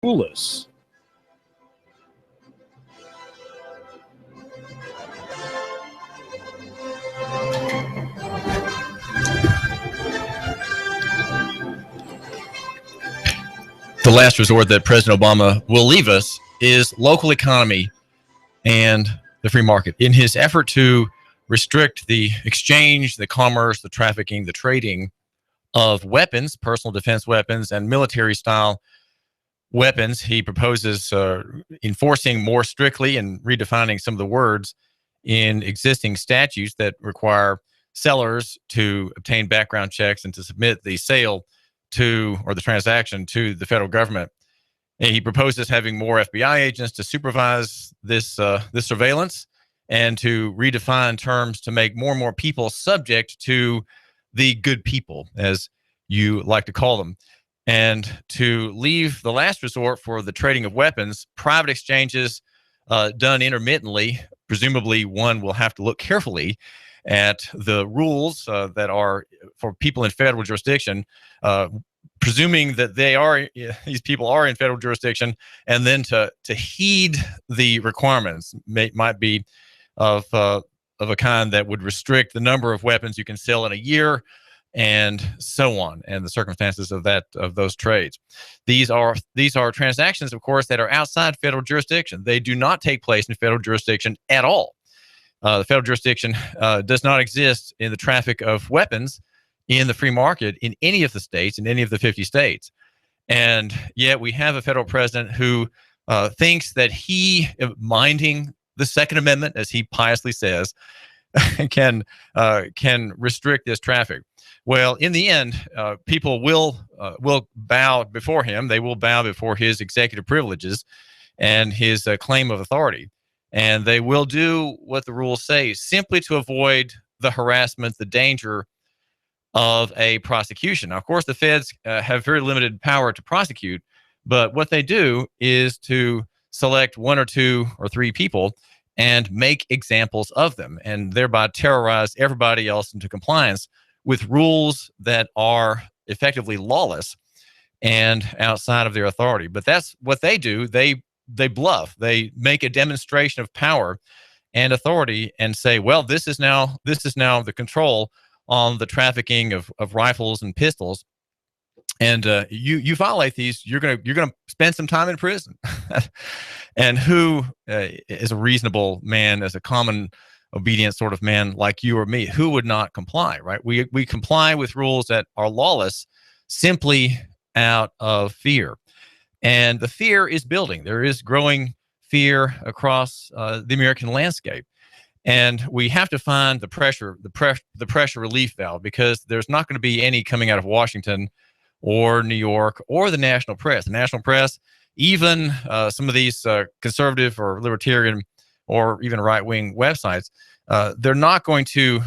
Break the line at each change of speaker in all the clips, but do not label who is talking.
Tulis.
The last resort that President Obama will leave us is local economy and the free market. In his effort to restrict the exchange, the commerce, the trafficking, the trading of weapons, personal defense weapons, and military-style weapons, he proposes enforcing more strictly and redefining some of the words in existing statutes that require sellers to obtain background checks and to submit the sale to, or the transaction to, the federal government. And he proposes having more FBI agents to supervise this surveillance and to redefine terms to make more and more people subject to the good people, as you like to call them, and to leave the last resort for the trading of weapons, private exchanges done intermittently. Presumably, one will have to look carefully at the rules that are for people in federal jurisdiction, presuming that these people are in federal jurisdiction, and then to heed the requirements might be of a kind that would restrict the number of weapons you can sell in a year, and so on, and the circumstances of those trades. These are transactions, of course, that are outside federal jurisdiction. They do not take place in federal jurisdiction at all. The federal jurisdiction does not exist in the traffic of weapons in the free market in any of the states, in any of the 50 states. And yet we have a federal president who thinks that he, minding the Second Amendment, as he piously says, can restrict this traffic. Well, in the end, people will bow before him. They will bow before his executive privileges and his claim of authority. And they will do what the rules say, simply to avoid the harassment, the danger of a prosecution. Now, of course, the feds have very limited power to prosecute, but what they do is to select one or two or three people and make examples of them, and thereby terrorize everybody else into compliance with rules that are effectively lawless and outside of their authority. But that's what they do. They bluff. They make a demonstration of power and authority and say, well, this is now the control on the trafficking of rifles and pistols, and you violate these, you're gonna spend some time in prison. And who is a reasonable man, as a common obedient sort of man like you or me, who would not comply, right? We comply with rules that are lawless simply out of fear. And the fear is building. There is growing fear across the American landscape. And we have to find the pressure relief valve, because there's not going to be any coming out of Washington or New York or the national press. The national press, even some of these conservative or libertarian or even right-wing websites, they're not going to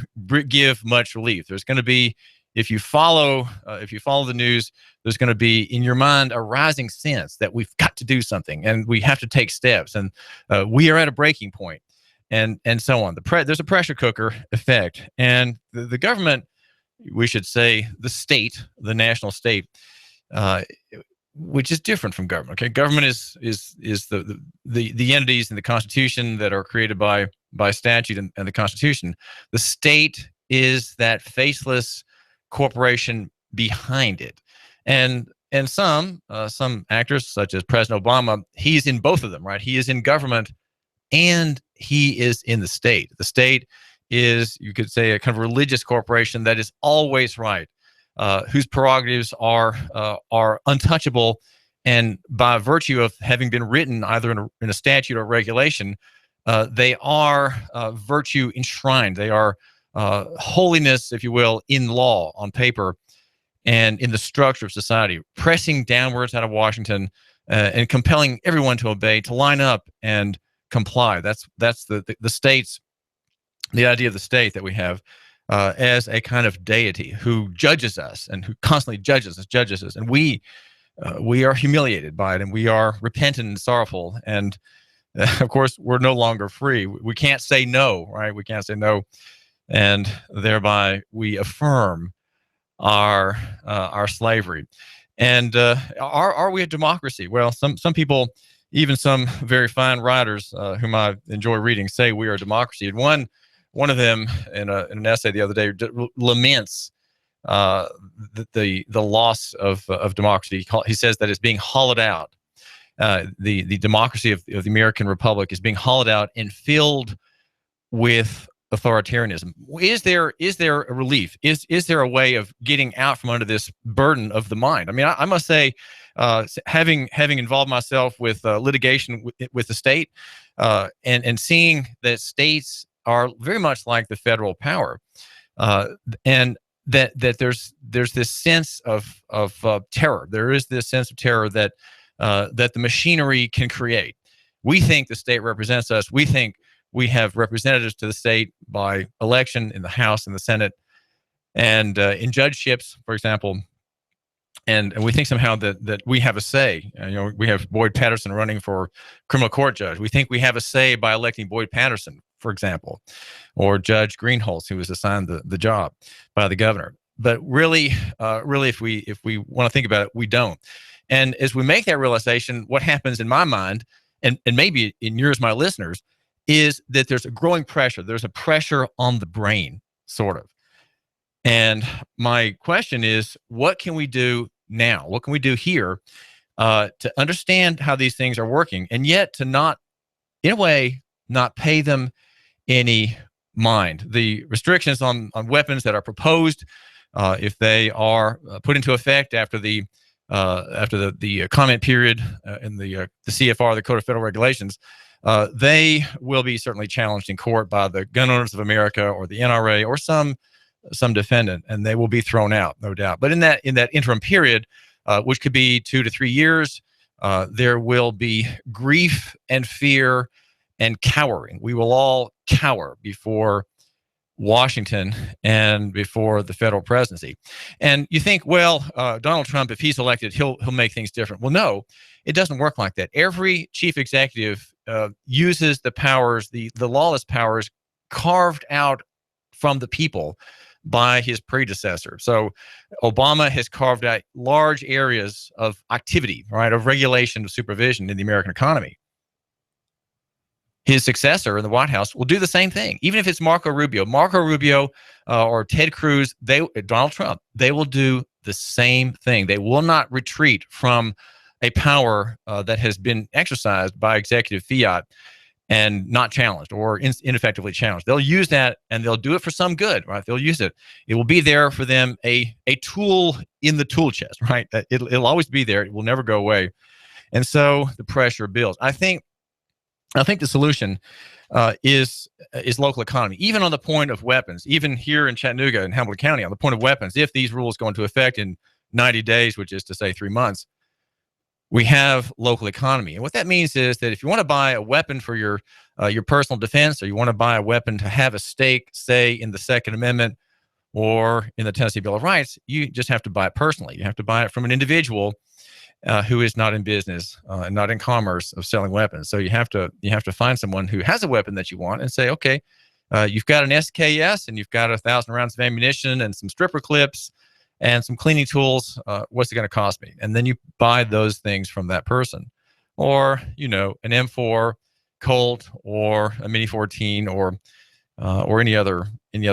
give much relief. There's going to be, if you follow the news, there's going to be in your mind a rising sense that we've got to do something and we have to take steps, and we are at a breaking point, and so on. There's a pressure cooker effect, and the government, we should say the state, the national state, which is different from government. Okay, government is the entities in the Constitution that are created by statute and the Constitution. The state is that faceless corporation behind it, and some actors, such as President Obama, he's in both of them, right? He is in government and he is in the state. The state is, you could say, a kind of religious corporation that is always right, whose prerogatives are untouchable, and by virtue of having been written either in a statute or regulation, they are virtue enshrined. They are holiness, if you will, in law, on paper, and in the structure of society, pressing downwards out of Washington and compelling everyone to obey, to line up and comply. That's the state's, the idea of the state that we have as a kind of deity who judges us and who constantly judges us, and we are humiliated by it, and we are repentant and sorrowful, and of course we're no longer free. We can't say no, right? We can't say no, and thereby we affirm our slavery. And are we a democracy? Well, some people, even some very fine writers whom I enjoy reading, say we are a democracy. And one of them in an essay the other day laments the loss of democracy. He says that it's being hollowed out. The democracy of the American Republic is being hollowed out and filled with authoritarianism. Is there a relief? Is there a way of getting out from under this burden of the mind? I mean, I must say, having involved myself with litigation with the state, and seeing that states are very much like the federal power, and that there's this sense of terror. There is this sense of terror that the machinery can create. We think the state represents us. We think we have representatives to the state by election in the House and the Senate, and in judgeships, for example. And we think somehow that we have a say. We have Boyd Patterson running for criminal court judge. We think we have a say by electing Boyd Patterson, for example, or Judge Greenholz, who was assigned the job by the governor. But really, if we want to think about it, we don't. And as we make that realization, what happens in my mind, and maybe in yours, my listeners, is that there's a growing pressure. There's a pressure on the brain, sort of. And my question is, what can we do now? What can we do here to understand how these things are working, and yet to not, in a way, not pay them any mind? The restrictions on weapons that are proposed, if they are put into effect after the comment period in the CFR, the Code of Federal Regulations, they will be certainly challenged in court by the Gun Owners of America or the NRA or some defendant, and they will be thrown out, no doubt. But in that interim period, which could be 2 to 3 years, there will be grief and fear and cowering. We will all cower before Washington and before the federal presidency. And you think, well, Donald Trump, if he's elected, he'll make things different. Well, no, it doesn't work like that. Every chief executive uses the powers, the lawless powers carved out from the people by his predecessor. So Obama has carved out large areas of activity, right, of regulation, of supervision in the American economy. His successor in the White House will do the same thing, even if it's Marco Rubio, or Ted Cruz, Donald Trump, they will do the same thing. They will not retreat from a power that has been exercised by executive fiat and not challenged or ineffectively challenged. They'll use that, and they'll do it for some good, right? They'll use it. It will be there for them, a tool in the tool chest, right? It'll always be there. It will never go away. And so the pressure builds. I think the solution is local economy, even on the point of weapons, even here in Chattanooga and Hamilton County, on the point of weapons. If these rules go into effect in 90 days, which is to say 3 months, we have local economy. And what that means is that if you want to buy a weapon for your personal defense, or you want to buy a weapon to have a stake, say, in the Second Amendment or in the Tennessee Bill of Rights, you just have to buy it personally. You have to buy it from an individual who is not in business and not in commerce of selling weapons. So you have to find someone who has a weapon that you want and say, okay, you've got an SKS and you've got 1,000 rounds of ammunition and some stripper clips and some cleaning tools. What's it going to cost me? And then you buy those things from that person, or an M4 Colt or a Mini 14 or any other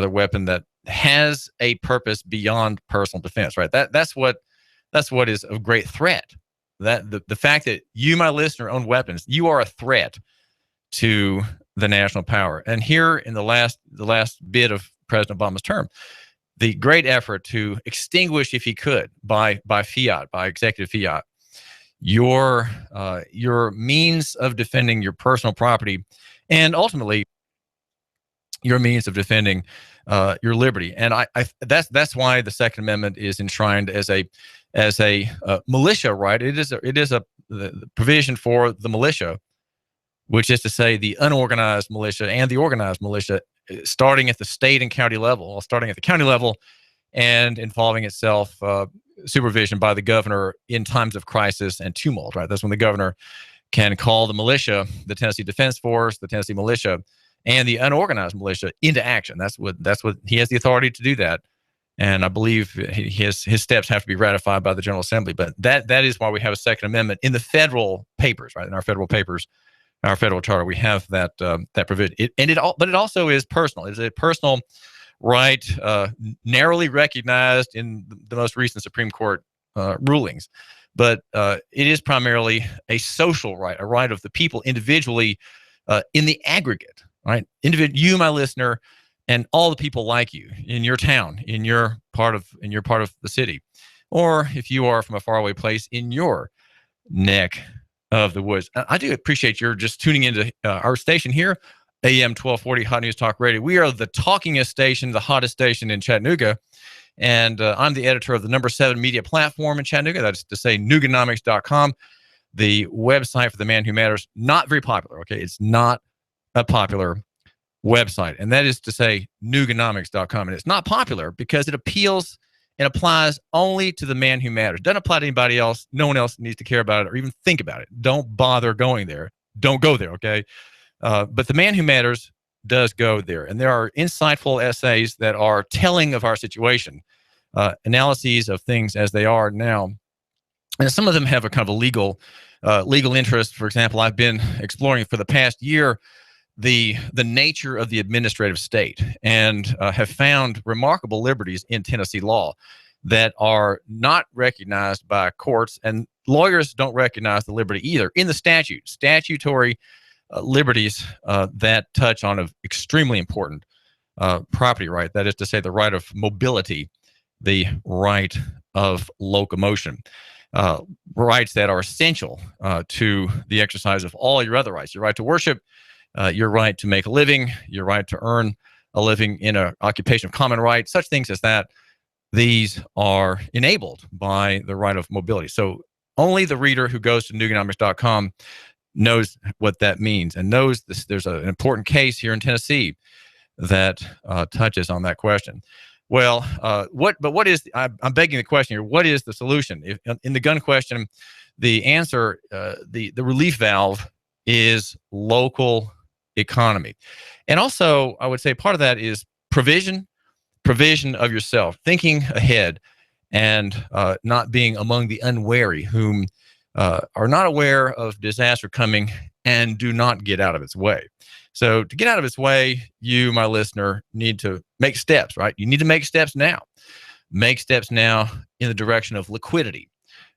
weapon that has a purpose beyond personal defense. Right? That's what is a great threat. That the fact that you, my listener, own weapons, you are a threat to the national power. And here in the last bit of President Obama's term, the great effort to extinguish, if he could, by fiat, by executive fiat, your means of defending your personal property, and ultimately your means of defending your liberty. And that's why the Second Amendment is enshrined as a militia right. It is the provision for the militia, which is to say the unorganized militia and the organized militia, starting at the state and county level, and involving itself supervision by the governor in times of crisis and tumult. Right, that's when the governor can call the militia, the Tennessee Defense Force, the Tennessee Militia, and the unorganized militia into action. That's what he has the authority to do that And I believe his steps have to be ratified by the General Assembly. But that is why we have a Second Amendment in the federal papers, right? In our federal papers, our federal charter, we have that provision. But it also is personal. It's a personal right, narrowly recognized in the most recent Supreme Court rulings. But it is primarily a social right, a right of the people individually in the aggregate, right? You, my listener, and all the people like you in your town, in your part of the city, or if you are from a faraway place, in your neck of the woods. I do appreciate your just tuning into our station here, AM 1240 Hot News Talk Radio. We are the talkingest station, the hottest station in Chattanooga. And I'm the editor of the #7 media platform in Chattanooga. That's to say Nooganomics.com, the website for the man who matters. Not very popular, okay? It's not a popular website. And that is to say Nooganomics.com. And it's not popular because it appeals and applies only to the man who matters. Doesn't apply to anybody else. No one else needs to care about it or even think about it. Don't bother going there. Don't go there, okay? But the man who matters does go there. And there are insightful essays that are telling of our situation, analyses of things as they are now. And some of them have a kind of a legal interest. For example, I've been exploring for the past year the nature of the administrative state and have found remarkable liberties in Tennessee law that are not recognized by courts, and lawyers don't recognize the liberty either in the statutory liberties that touch on an extremely important property right. That is to say, the right of mobility, the right of locomotion, rights that are essential to the exercise of all your other rights. Your right to worship, your right to make a living, your right to earn a living in an occupation of common right, such things as that. These are enabled by the right of mobility. So only the reader who goes to Nooganomics.com knows what that means and knows this. There's an important case here in Tennessee that touches on that question. Well, what is, I'm begging the question here, what is the solution? In the gun question, the answer, the relief valve is local economy. And also, I would say part of that is provision of yourself, thinking ahead and not being among the unwary whom are not aware of disaster coming and do not get out of its way. So to get out of its way, you, my listener, need to make steps, right? You need to make steps now. Make steps now in the direction of liquidity.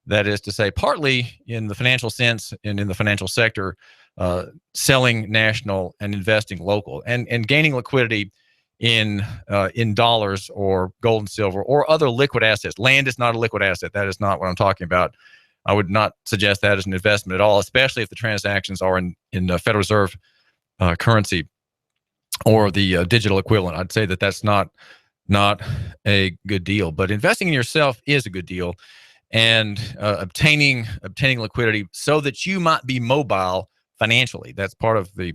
That is to say, partly in the financial sense and in the financial sector, selling national and investing local, and gaining liquidity in dollars or gold and silver or other liquid assets. Land is not a liquid asset. That is not what I'm talking about. I would not suggest that as an investment at all, especially if the transactions are in the Federal Reserve currency or the digital equivalent. I'd say that that's not a good deal. But investing in yourself is a good deal, and obtaining liquidity so that you might be mobile financially. That's part of the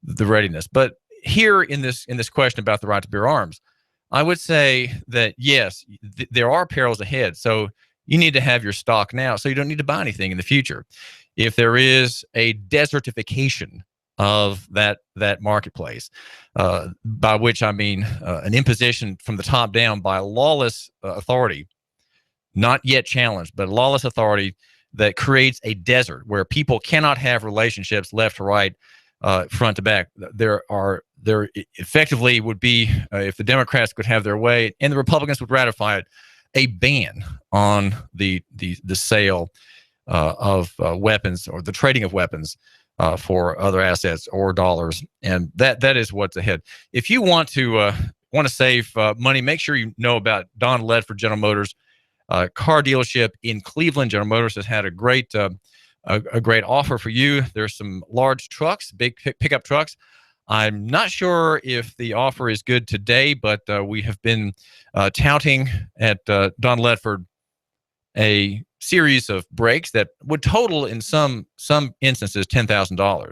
readiness. But here in this question about the right to bear arms, I would say that yes, there are perils ahead. So you need to have your stock now, so you don't need to buy anything in the future. If there is a desertification of that marketplace, by which I mean an imposition from the top down by a lawless authority, not yet challenged, but a lawless authority that creates a desert where people cannot have relationships left to right, front to back. There effectively would be, if the Democrats could have their way and the Republicans would ratify it, a ban on the sale of weapons or the trading of weapons for other assets or dollars, and that is what's ahead. If you want to save money, make sure you know about Don Ledford General Motors car dealership in Cleveland. General Motors has had a great offer for you. There's some large trucks, big pickup trucks. I'm not sure if the offer is good today, but we have been touting at Don Ledford a series of brakes that would total in some instances $10,000.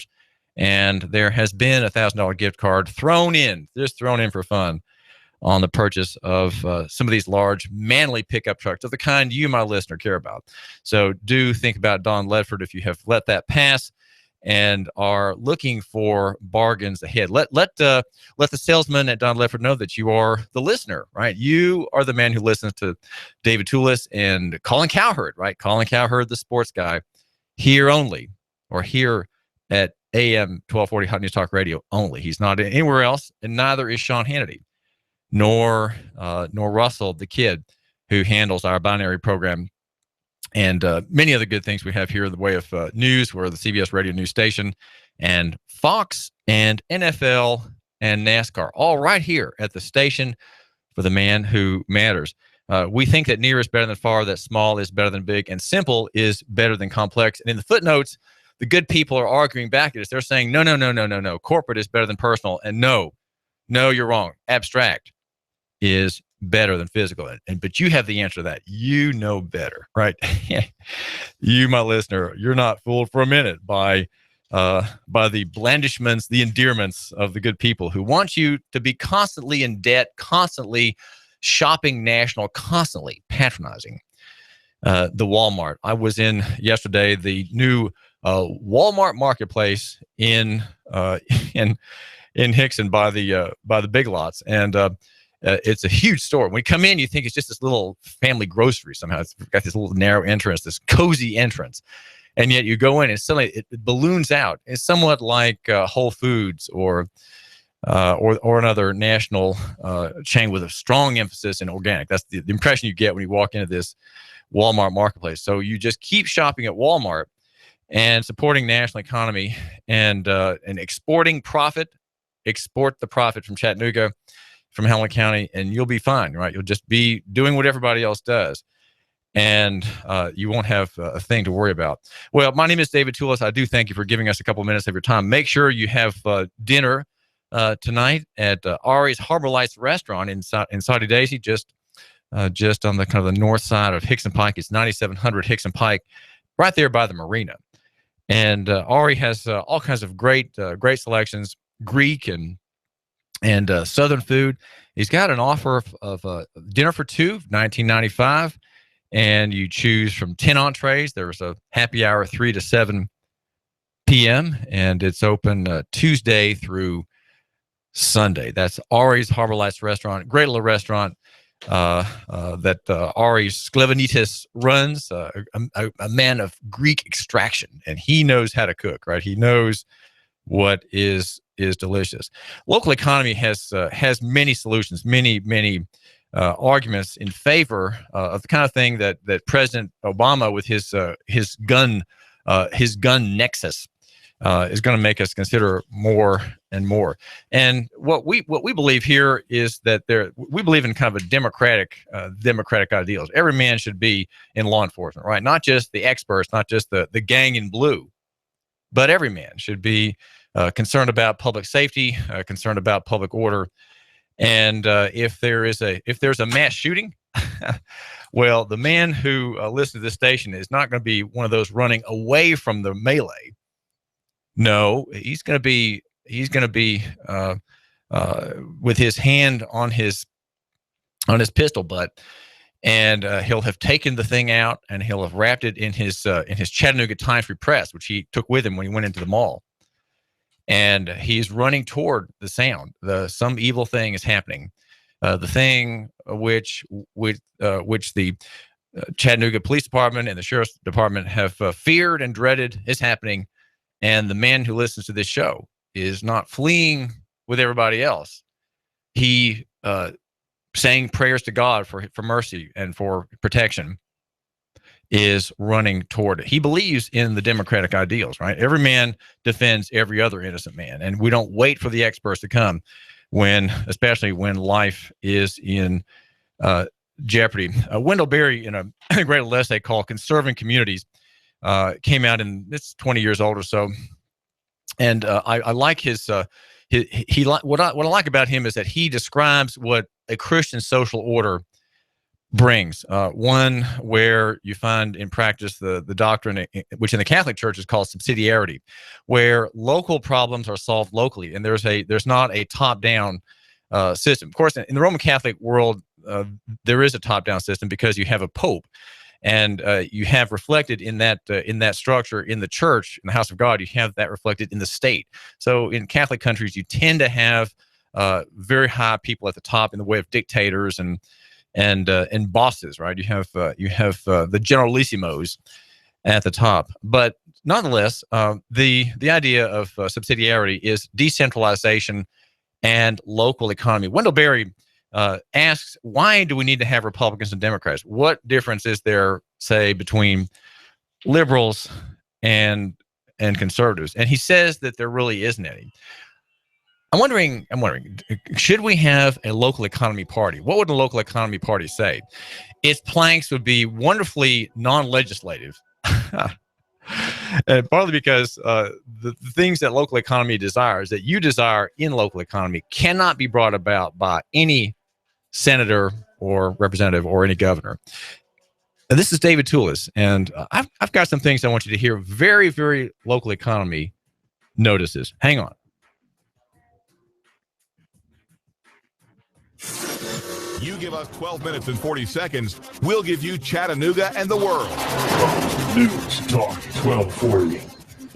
And there has been a $1,000 gift card thrown in for fun on the purchase of some of these large, manly pickup trucks of the kind you, my listener, care about. So do think about Don Ledford if you have let that pass. and are looking for bargains ahead. Let the salesman at Dunlap know that you are the listener, right? You are the man who listens to David Tulis and Colin Cowherd, right? Colin Cowherd, the sports guy, here only, or here at AM 1240 Hot News Talk Radio only. He's not anywhere else, and neither is Sean Hannity, nor Russell, the kid who handles our binary program, and many other good things we have here in the way of news. We're the CBS radio news station, and Fox and NFL and NASCAR, all right here at the station for the man who matters. We think that near is better than far, that small is better than big, and simple is better than complex. And in the footnotes, the good people are arguing back at us. They're saying, no. Corporate is better than personal. And no, you're wrong. Abstract is better than physical. But you have the answer to that. You know better, right? You, my listener, you're not fooled for a minute by the blandishments, the endearments of the good people who want you to be constantly in debt, constantly shopping national, constantly patronizing the Walmart. I was in yesterday, the new Walmart marketplace in Hickson by the Big Lots, and it's a huge store. When you come in, you think it's just this little family grocery. Somehow it's got this little narrow entrance, this cozy entrance, and yet you go in and suddenly it balloons out. It's somewhat like Whole Foods or another national chain with a strong emphasis in organic. That's the impression you get when you walk into this Walmart marketplace. So you just keep shopping at Walmart and supporting national economy and exporting profit. Export the profit from Chattanooga, from Hamilton County, and you'll be fine, right? You'll just be doing what everybody else does, and you won't have a thing to worry about. Well, my name is David Tulis. I do thank you for giving us a couple minutes of your time. Make sure you have dinner tonight at Ari's Harbor Lights Restaurant in Saudi Daisy, just on the kind of the north side of Hickson Pike. It's 9700 Hickson Pike, right there by the marina. And Ari has all kinds of great selections, Greek and Southern food. He's got an offer of dinner for two, $19.95, and you choose from 10 entrees. There's a happy hour 3 to 7 p.m. and it's open Tuesday through Sunday. That's Ari's Harbor Lights Restaurant, great little restaurant that Ari Sklevanitis runs, a man of Greek extraction, and he knows how to cook, right? He knows what is delicious. Local economy has many solutions, many arguments in favor of the kind of thing that President Obama, with his gun nexus, is going to make us consider more and more. And what we believe here is that we believe in kind of a democratic ideals. Every man should be in law enforcement, right? Not just the experts, not just the gang in blue, but every man should be concerned about public safety, concerned about public order. And if there's a mass shooting, well, the man who listens to this station is not going to be one of those running away from the melee. No, he's going to be with his hand on his pistol butt, and he'll have taken the thing out and he'll have wrapped it in his Chattanooga Times-Free Press, which he took with him when he went into the mall. And he's running toward the sound. Some evil thing is happening. The thing which the Chattanooga Police Department and the Sheriff's Department have feared and dreaded is happening. And the man who listens to this show is not fleeing with everybody else. He saying prayers to God for mercy and for protection is running toward it. He believes in the democratic ideals, right? Every man defends every other innocent man. And we don't wait for the experts to come especially when life is in jeopardy. Wendell Berry, in a great little essay called Conserving Communities, came out, and it's 20 years old or so. And I like what I like about him is that he describes what a Christian social order brings, one where you find in practice the doctrine, which in the Catholic Church is called subsidiarity, where local problems are solved locally, and there's not a top-down system. Of course, in the Roman Catholic world, there is a top-down system because you have a pope, And you have reflected in that structure in the church, in the house of God, you have that reflected in the state. So in Catholic countries, you tend to have very high people at the top in the way of dictators and bosses, right? You have the generalissimos at the top, but nonetheless, the idea of subsidiarity is decentralization and local economy. Wendell Berry asks, why do we need to have Republicans and Democrats? What difference is there, say, between liberals and conservatives? And he says that there really isn't any. I'm wondering, should we have a local economy party? What would a local economy party say? Its planks would be wonderfully non-legislative. And partly because the things that local economy desires, that you desire in local economy, cannot be brought about by any senator or representative or any governor. And this is David Tulis, and I've got some things I want you to hear. Very, very local economy notices. Hang on.
You give us 12 minutes and 40 seconds, we'll give you Chattanooga and the world.
News Talk 1240.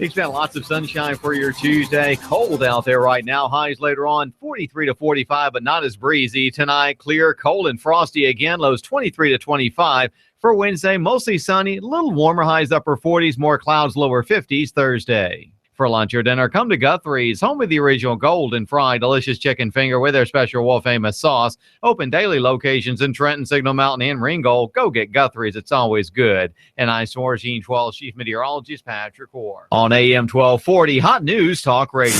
Expect lots of sunshine for your Tuesday. Cold out there right now. Highs later on 43 to 45, but not as breezy. Tonight, clear, cold, and frosty again. Lows 23 to 25. For Wednesday, mostly sunny, a little warmer. Highs upper 40s, more clouds, lower 50s Thursday. For lunch or dinner, come to Guthrie's, home of the original golden fried delicious chicken finger with their special world famous sauce. Open daily locations in Trenton, Signal Mountain, and Ringgold. Go get Guthrie's. It's always good. And I'm 1412 Chief Meteorologist Patrick Orr. On AM 1240, Hot News Talk Radio.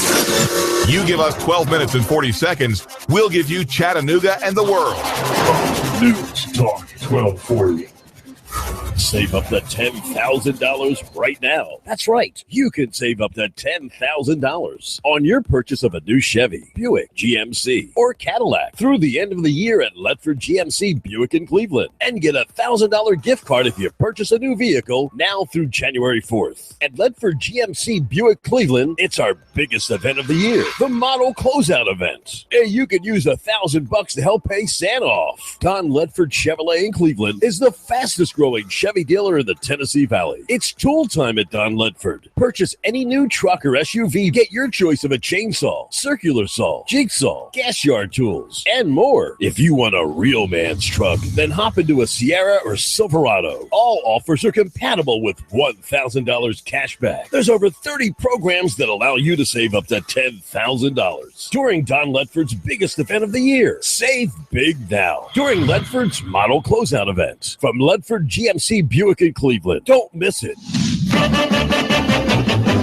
You give us 12 minutes and 40 seconds, we'll give you Chattanooga and the world.
News Talk 1240.
Save up to $10,000 right now. That's right. You can save up to $10,000 on your purchase of a new Chevy, Buick, GMC, or Cadillac through the end of the year at Ledford GMC Buick in Cleveland. And get a $1,000 gift card if you purchase a new vehicle now through January 4th. At Ledford GMC Buick Cleveland, it's our biggest event of the year, the Model Closeout Event. Hey, you could use $1,000 to help pay Santa off. Don Ledford Chevrolet in Cleveland is the fastest growing Chevy dealer in the Tennessee Valley. It's tool time at Don Ledford. Purchase any new truck or SUV. Get your choice of a chainsaw, circular saw, jigsaw, gas yard tools, and more. If you want a real man's truck, then hop into a Sierra or Silverado. All offers are compatible with $1,000 cash back. There's over 30 programs that allow you to save up to $10,000 during Don Ledford's biggest event of the year. Save big now during Ledford's Model Closeout Event from Ledford GMC Buick in Cleveland. Don't miss it.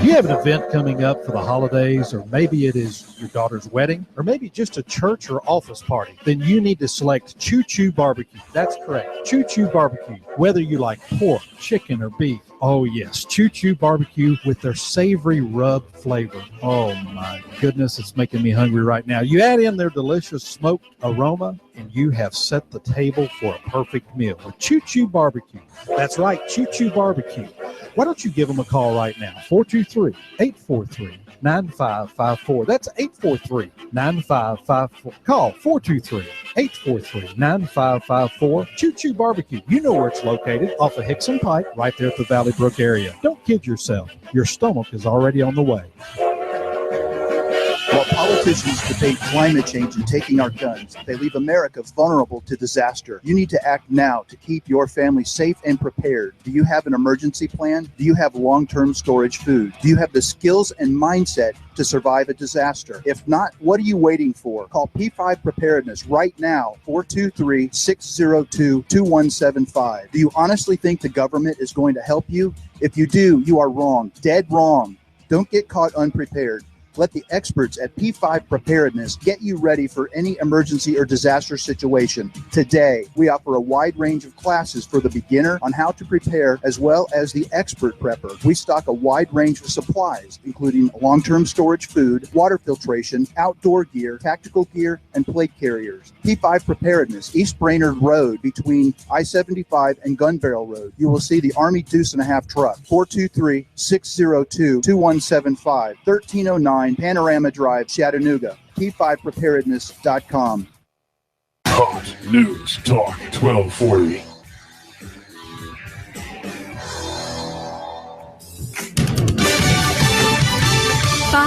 You have an event coming up for the holidays, or maybe it is your daughter's wedding, or maybe just a church or office party, then you need to select Choo Choo Barbecue. That's correct. Choo Choo Barbecue. Whether you like pork, chicken, or beef. Oh, yes. Choo Choo Barbecue with their savory rub flavor. Oh, my goodness. It's making me hungry right now. You add in their delicious smoked aroma, and you have set the table for a perfect meal with Choo Choo Barbecue. That's right. Choo Choo Barbecue. Why don't you give them a call right now? 423-843-9554. That's 843-9554. Call 423-843-9554. Choo Choo Barbecue. You know where it's located, off of Hickson Pike, right there at the Valley Brook area. Don't kid yourself. Your stomach is already on the way.
While politicians debate climate change and taking our guns, they leave America vulnerable to disaster. You need to act now to keep your family safe and prepared. Do you have an emergency plan? Do you have long-term storage food? Do you have the skills and mindset to survive a disaster? If not, what are you waiting for? Call P5 Preparedness right now, 423-602-2175. Do you honestly think the government is going to help you? If you do, you are wrong, dead wrong. Don't get caught unprepared. Let the experts at P5 Preparedness get you ready for any emergency or disaster situation. Today, we offer a wide range of classes for the beginner on how to prepare, as well as the expert prepper. We stock a wide range of supplies, including long-term storage food, water filtration, outdoor gear, tactical gear, and plate carriers. P5 Preparedness, East Brainerd Road between I-75 and Gun Barrel Road. You will see the Army Deuce and a Half truck, 423-602-2175, 1309 Panorama Drive, Chattanooga. P5preparedness.com.
Hot News Talk 1240.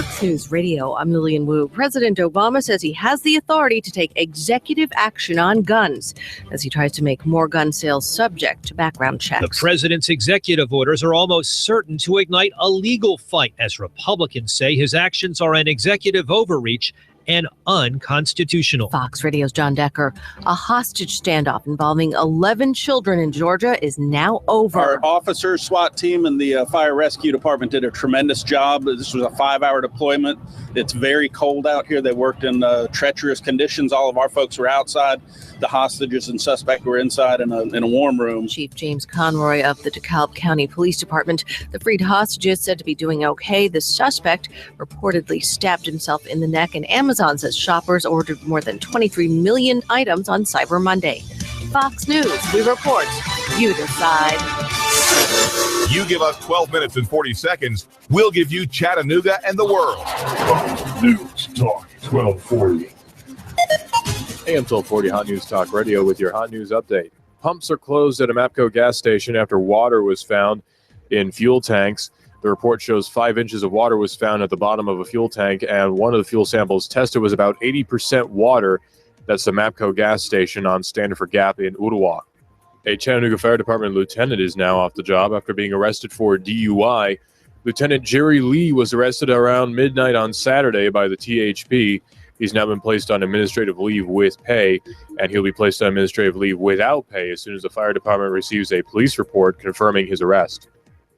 Fox News Radio, I'm Lillian Wu. President Obama says he has the authority to take executive action on guns as he tries to make more gun sales subject to background checks.
The president's executive orders are almost certain to ignite a legal fight as Republicans say his actions are an executive overreach and unconstitutional.
Fox Radio's John Decker. A hostage standoff involving 11 children in Georgia is now over.
Our officers, SWAT team, and the fire rescue department did a tremendous job. This was a 5-hour deployment. It's very cold out here. They worked in treacherous conditions. All of our folks were outside. The hostages and suspect were inside in a warm room.
Chief James Conroy of the DeKalb County Police Department. The freed hostages said to be doing okay. The suspect reportedly stabbed himself in the neck, and Amazon says shoppers ordered more than 23 million items on Cyber Monday. Fox News, we report. You decide.
You give us 12 minutes and 40 seconds, we'll give you Chattanooga and the world.
Fox News Talk 1240.
AM 1240 Hot News Talk Radio with your hot news update. Pumps are closed at a MAPCO gas station after water was found in fuel tanks. The report shows 5 inches of water was found at the bottom of a fuel tank, and one of the fuel samples tested was about 80% water. That's the MAPCO gas station on Standiford Gap in Ottawa. A Chattanooga Fire Department lieutenant is now off the job after being arrested for DUI. Lieutenant Jerry Lee was arrested around midnight on Saturday by the THP. He's now been placed on administrative leave with pay, and he'll be placed on administrative leave without pay as soon as the fire department receives a police report confirming his arrest.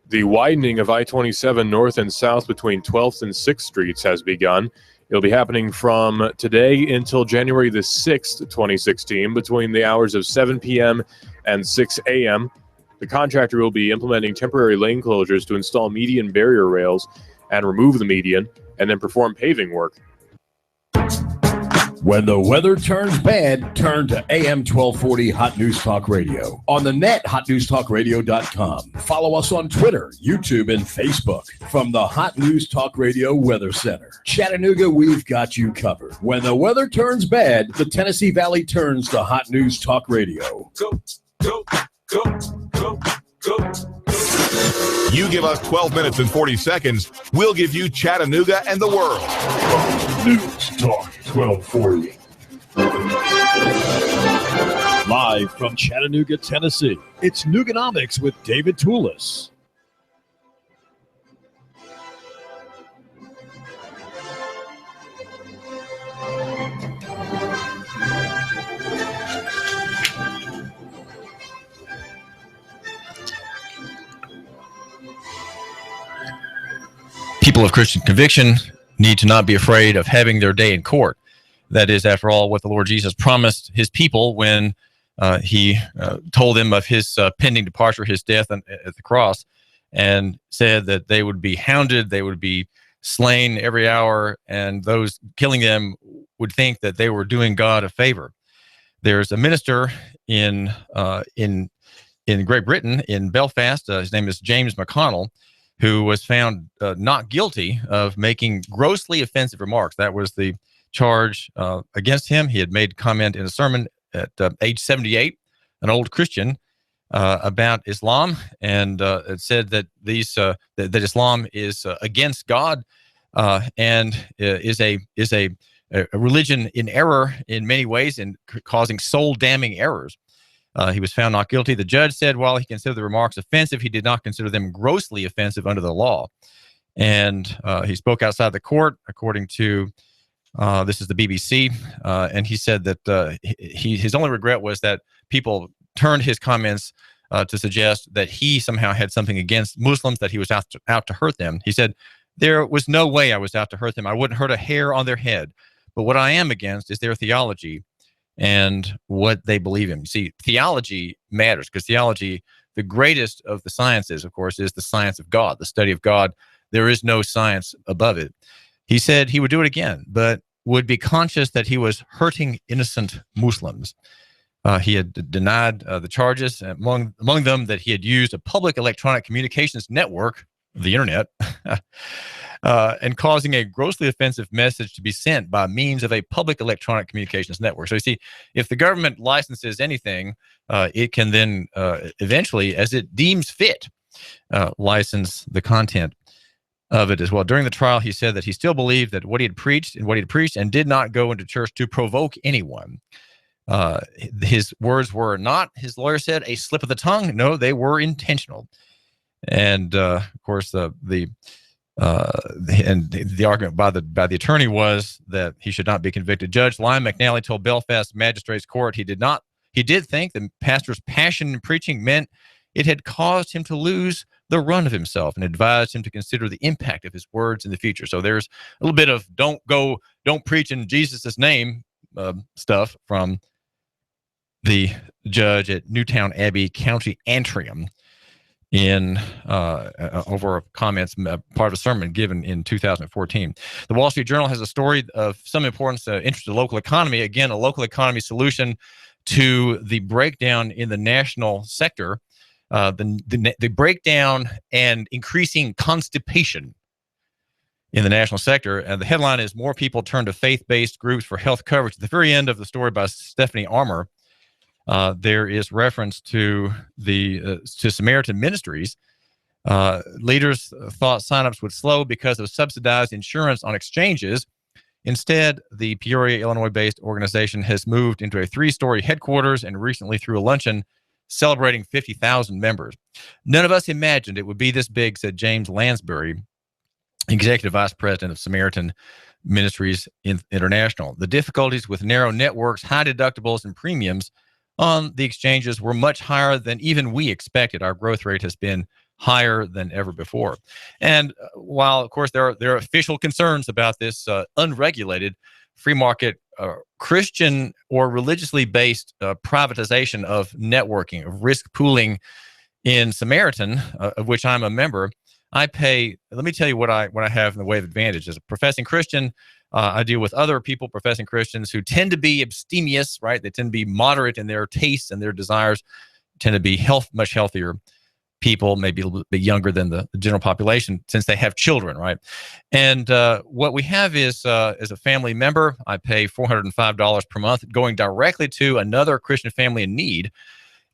The widening of I-27 north and south between 12th and 6th Streets has begun. It'll be happening from today until January the 6th, 2016, between the hours of 7 p.m. and 6 a.m. The contractor will be implementing temporary lane closures to install median barrier rails and remove the median, and then perform paving work.
When the weather turns bad, turn to AM 1240 Hot News Talk Radio. On the net, hotnewstalkradio.com. Follow us on Twitter, YouTube, and Facebook. From the Hot News Talk Radio Weather Center. Chattanooga, we've got you covered. When the weather turns bad, the Tennessee Valley turns to Hot News Talk Radio.
Go, go, go, go, go. You give us 12 minutes and 40 seconds, we'll give you Chattanooga and the world.
Fox News Talk 1240.
Live from Chattanooga, Tennessee, it's Nooganomics with David Tulis.
People of Christian conviction need to not be afraid of having their day in court. That is, after all, what the Lord Jesus promised his people when he told them of his pending departure, his death at the cross, and said that they would be hounded, they would be slain every hour, and those killing them would think that they were doing God a favor. There's a minister in Great Britain, in Belfast, his name is James McConnell, who was found not guilty of making grossly offensive remarks. That was the charge against him. He had made comment in a sermon at age 78, an old Christian, about Islam, and it said that that Islam is against God and is a religion in error in many ways and causing soul-damning errors. He was found not guilty. The judge said while he considered the remarks offensive, he did not consider them grossly offensive under the law. And he spoke outside the court, according to this is the BBC, and he said that his only regret was that people turned his comments to suggest that he somehow had something against Muslims, that he was out to hurt them. He said, there was no way I was out to hurt them. I wouldn't hurt a hair on their head. But what I am against is their theology and what they believe in. You see, theology matters because theology, the greatest of the sciences, of course, is the science of God, the study of God. There is no science above it. He said he would do it again, but would be conscious that he was hurting innocent Muslims. He had denied the charges, among them that he had used a public electronic communications network, the internet, and causing a grossly offensive message to be sent by means of a public electronic communications network. So you see, if the government licenses anything, it can then eventually, as it deems fit, license the content. of it as well. During the trial, he said that he still believed that what he had preached and did not go into church to provoke anyone. His words were not, his lawyer said, a slip of the tongue. No, they were intentional. And of course, the argument by the attorney was that he should not be convicted. Judge Lyon McNally told Belfast Magistrates Court he did think the pastor's passion in preaching meant it had caused him to lose the run of himself, and advised him to consider the impact of his words in the future. So there's a little bit of don't preach in Jesus' name stuff from the judge at Newtown Abbey, County Antrim, in over comments, part of a sermon given in 2014. The Wall Street Journal has a story of some importance interest to the local economy. Again, a local economy solution to the breakdown in the national sector, the breakdown and increasing constipation in the national sector. And the headline is "More People Turn to Faith-Based Groups for Health Coverage." At the very end of the story by Stephanie Armour, there is reference to to Samaritan Ministries. Leaders thought signups would slow because of subsidized insurance on exchanges. Instead, the Peoria, Illinois-based organization has moved into a 3-story headquarters and recently threw a luncheon celebrating 50,000 members. None of us imagined it would be this big, said James Lansbury, Executive Vice President of Samaritan Ministries International. The difficulties with narrow networks, high deductibles, and premiums on the exchanges were much higher than even we expected. Our growth rate has been higher than ever before. And while, of course, there are official concerns about this unregulated free market Christian or religiously based privatization of networking, of risk pooling in Samaritan, of which I'm a member, I pay. Let me tell you what I have in the way of advantage. As a professing Christian, I deal with other people, professing Christians, who tend to be abstemious, right? They tend to be moderate in their tastes and their desires, tend to be much healthier people, maybe a little bit younger than the general population, since they have children, right? And what we have is, as a family member, I pay $405 per month, going directly to another Christian family in need.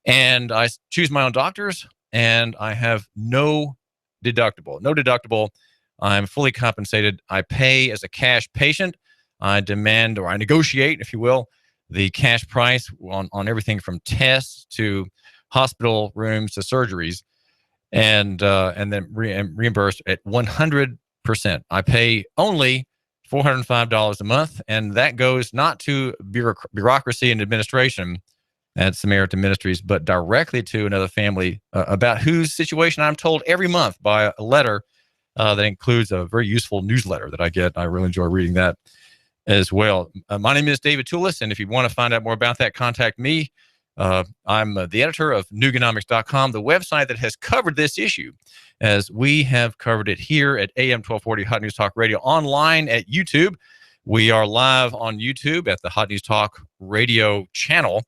And I choose my own doctors, and I have no deductible. I'm fully compensated. I pay as a cash patient. I demand, or I negotiate, if you will, the cash price on everything from tests to hospital rooms to surgeries, and then reimbursed at 100%. I pay only $405 a month, and that goes not to bureaucracy and administration at Samaritan Ministries, but directly to another family about whose situation I'm told every month by a letter that includes a very useful newsletter that I get. I really enjoy reading that as well. My name is David Tulis, and if you want to find out more about that, contact me. I'm the editor of Nooganomics.com, the website that has covered this issue, as we have covered it here at AM 1240 Hot News Talk Radio, online at YouTube. We are live on YouTube at the Hot News Talk Radio channel,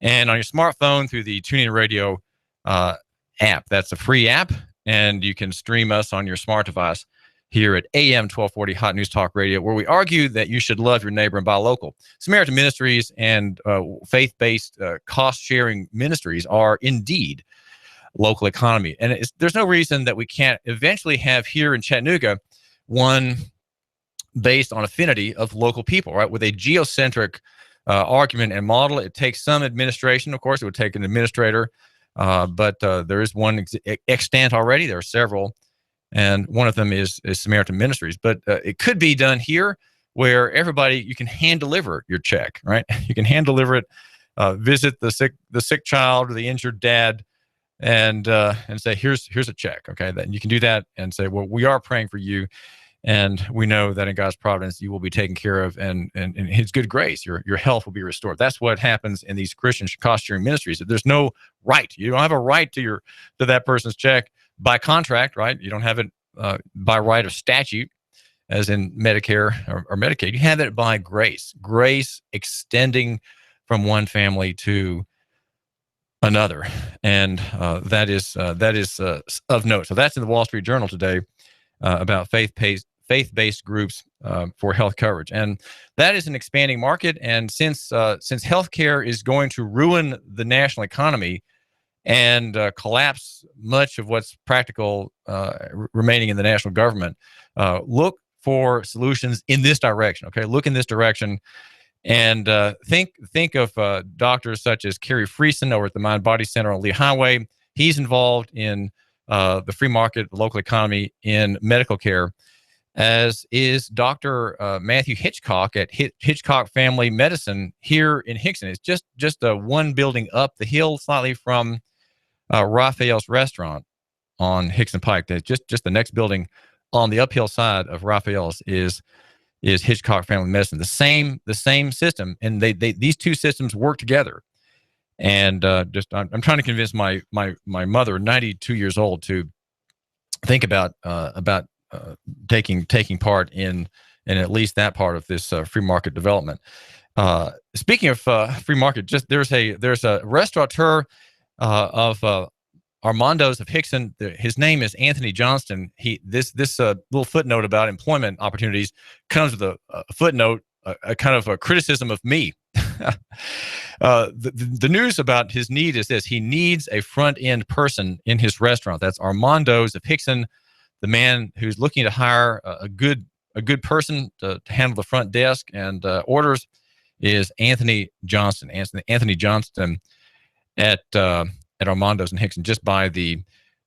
and on your smartphone through the TuneIn Radio app. That's a free app, and you can stream us on your smart device here at AM 1240 Hot News Talk Radio, where we argue that you should love your neighbor and buy local. Samaritan Ministries and faith-based cost-sharing ministries are indeed local economy. And there's no reason that we can't eventually have here in Chattanooga one based on affinity of local people, right? With a geocentric argument and model. It takes some administration, of course. It would take an administrator, but there is one extant already. There are several. And one of them is Samaritan Ministries. But it could be done here, where everybody, you can hand deliver your check, right? You can hand deliver it, visit the sick child or the injured dad, and say, here's a check, okay? Then you can do that and say, well, we are praying for you, and we know that in God's providence you will be taken care of, and in His good grace your health will be restored. That's what happens in these Christian cost-sharing ministries. There's no right. You don't have a right to that person's check by contract, right? You don't have it by right of statute, as in Medicare or Medicaid. You have it by grace extending from one family to another, and that is of note. So that's in the Wall Street Journal today about faith-based groups for health coverage, and that is an expanding market. And since healthcare is going to ruin the national economy, and collapse much of what's practical remaining in the national government. Look for solutions in this direction. Okay, look in this direction, and think of doctors such as Kerry Friesen over at the Mind Body Center on Lee Highway. He's involved in the free market, the local economy in medical care, as is Dr. Matthew Hitchcock at Hitchcock Family Medicine here in Hickson. It's just one building up the hill slightly from Raphael's restaurant on Hickson Pike. Just the next building on the uphill side of Raphael's is Hitchcock Family Medicine. The same system, and these two systems work together. And I'm trying to convince my mother, 92 years old, to think about taking part in at least that part of this free market development. Speaking of free market, there's a restaurateur of Armando's of Hickson. His name is Anthony Johnston. This little footnote about employment opportunities comes with a footnote, a kind of a criticism of me. The news about his need is this: he needs a front end person in his restaurant. That's Armando's of Hickson. The man who's looking to hire a good person to handle the front desk and orders is Anthony Johnston. Anthony Johnston at Armando's in Hickson, just by the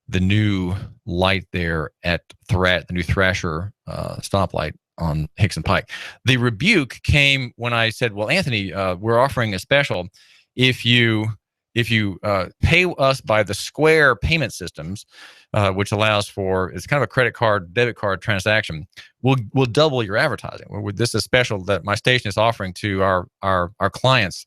new light there at the new Thrasher stoplight on Hickson Pike. The rebuke came when I said, "Well, Anthony, we're offering a special. If you pay us by the Square payment systems, which allows for, it's kind of a credit card, debit card transaction, we'll double your advertising. This is a special that my station is offering to our clients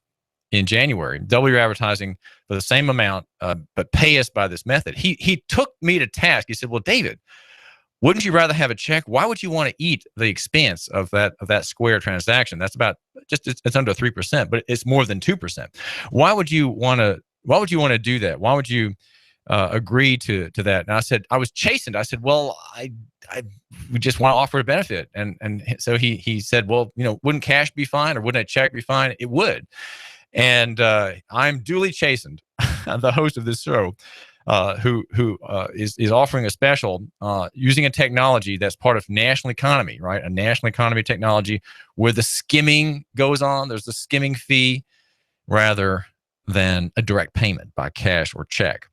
in January. Double your advertising for the same amount, but pay us by this method." He took me to task. He said, "Well, David, wouldn't you rather have a check? Why would you want to eat the expense of that Square transaction? That's about it's under 3%, but it's more than 2%. Why would you want to do that? Why would you agree to that?" And I said, I was chastened. I said, "Well, we just want to offer a benefit." And so he said, "Well, wouldn't cash be fine, or wouldn't a check be fine?" It would. And I'm duly chastened, the host of this show, who is offering a special using a technology that's part of national economy, right? A national economy technology where the skimming goes on. There's the skimming fee rather than a direct payment by cash or check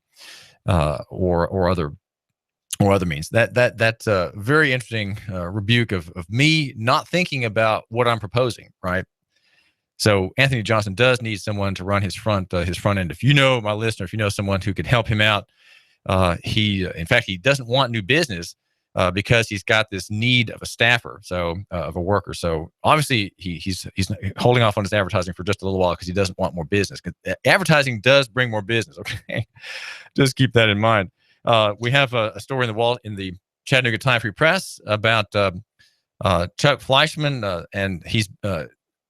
or other means. That's a very interesting rebuke of me not thinking about what I'm proposing, right? So Anthony Johnson does need someone to run his front end. If you know my listener, if you know someone who could help him out, he doesn't want new business because he's got this need of a staffer, of a worker. So obviously he's holding off on his advertising for just a little while because he doesn't want more business. Advertising does bring more business. Okay, just keep that in mind. We have a story in the Chattanooga Time Free Press about Chuck Fleischman, and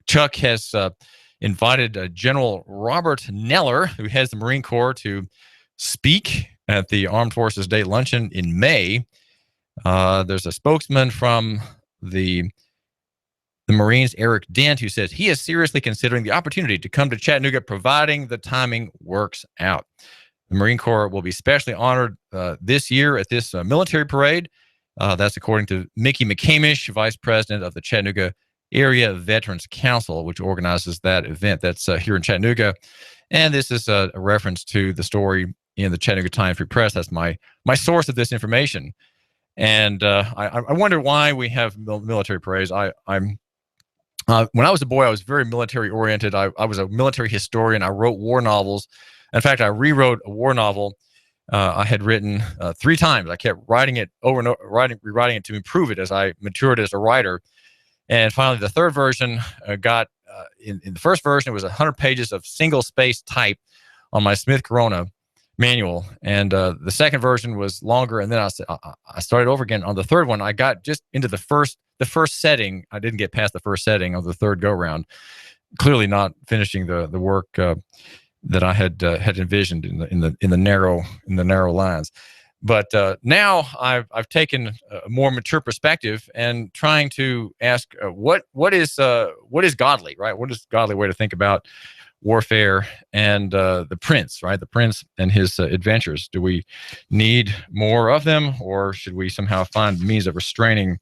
Chuck has invited General Robert Neller, who heads the Marine Corps, to speak at the Armed Forces Day Luncheon in May. There's a spokesman from the Marines, Eric Judd, who says he is seriously considering the opportunity to come to Chattanooga, providing the timing works out. The Marine Corps will be specially honored this year at this military parade. That's according to Mickey McCamish, Vice President of the Chattanooga Area Veterans Council, which organizes that event. That's here in Chattanooga. And this is a reference to the story in the Chattanooga Time Free Press. That's my source of this information. And I wonder why we have military parades. When I was a boy, I was very military oriented. I was a military historian. I wrote war novels. In fact, I rewrote a war novel I had written 3 times. I kept writing it over and over, rewriting it to improve it as I matured as a writer. And finally, the third version in the first version, it was 100 pages of single-space type on my Smith Corona manual. And the second version was longer. And then I started over again. On the third one, I got just into the first setting. I didn't get past the first setting of the third go-round, clearly not finishing the work that I had envisioned in the narrow lines. But now I've taken a more mature perspective and trying to ask what is godly, right? What is a godly way to think about warfare and the prince, right? The prince and his adventures. Do we need more of them, or should we somehow find means of restraining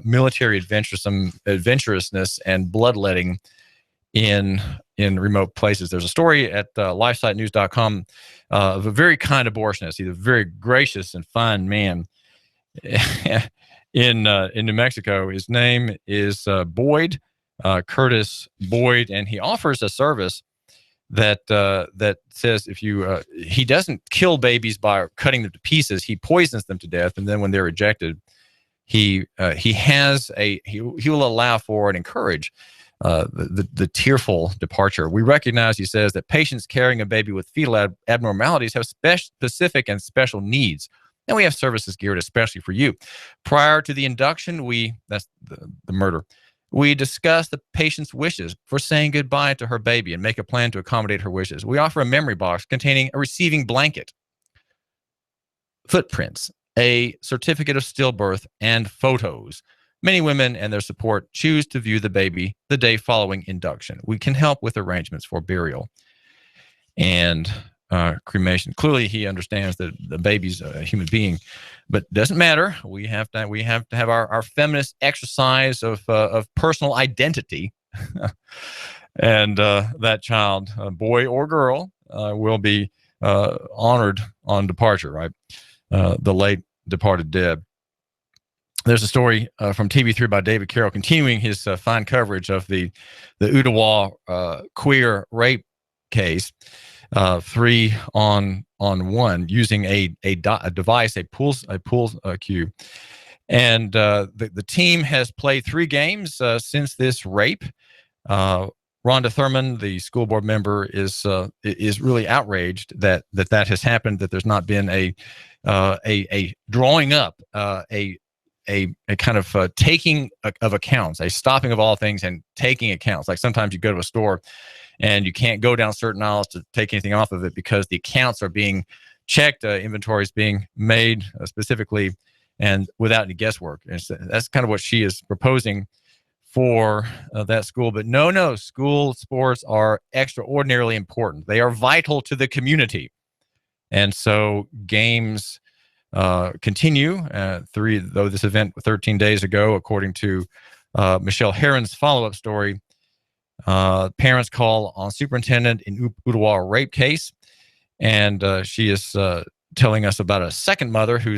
military adventurousness and bloodletting in remote places? There's a story at lifesitenews.com of a very kind abortionist. He's a very gracious and fine man in New Mexico. His name is Boyd. Curtis Boyd, and he offers a service that says if you he doesn't kill babies by cutting them to pieces, he poisons them to death, and then when they're ejected, he will allow for and encourage the tearful departure. We recognize, he says, that patients carrying a baby with fetal abnormalities have specific and special needs, and we have services geared especially for you. Prior to the induction, that's the murder. We discuss the patient's wishes for saying goodbye to her baby and make a plan to accommodate her wishes. We offer a memory box containing a receiving blanket, footprints, a certificate of stillbirth, and photos. Many women and their support choose to view the baby the day following induction. We can help with arrangements for burial and cremation. Clearly, he understands that the baby's a human being, but it doesn't matter. We have to have our feminist exercise of personal identity, and that child, boy or girl, will be honored on departure. Right, the late departed Deb. There's a story from TV3 by David Carroll continuing his fine coverage of the Ottawa queer rape case. 3-on-1 using a device, a pool cue, and the team has played 3 games since this rape. Rhonda Thurman, the school board member, is really outraged that has happened. That there's not been a drawing up, a kind of taking of accounts, a stopping of all things and taking accounts. Like sometimes you go to a store and you can't go down certain aisles to take anything off of it because the accounts are being checked, inventory is being made specifically and without any guesswork. And so that's kind of what she is proposing for that school. But no, school sports are extraordinarily important. They are vital to the community. And so games continue. Though this event 13 days ago, according to Michelle Herron's follow-up story, parents call on superintendent in Ottawa rape case, and she is telling us about a second mother who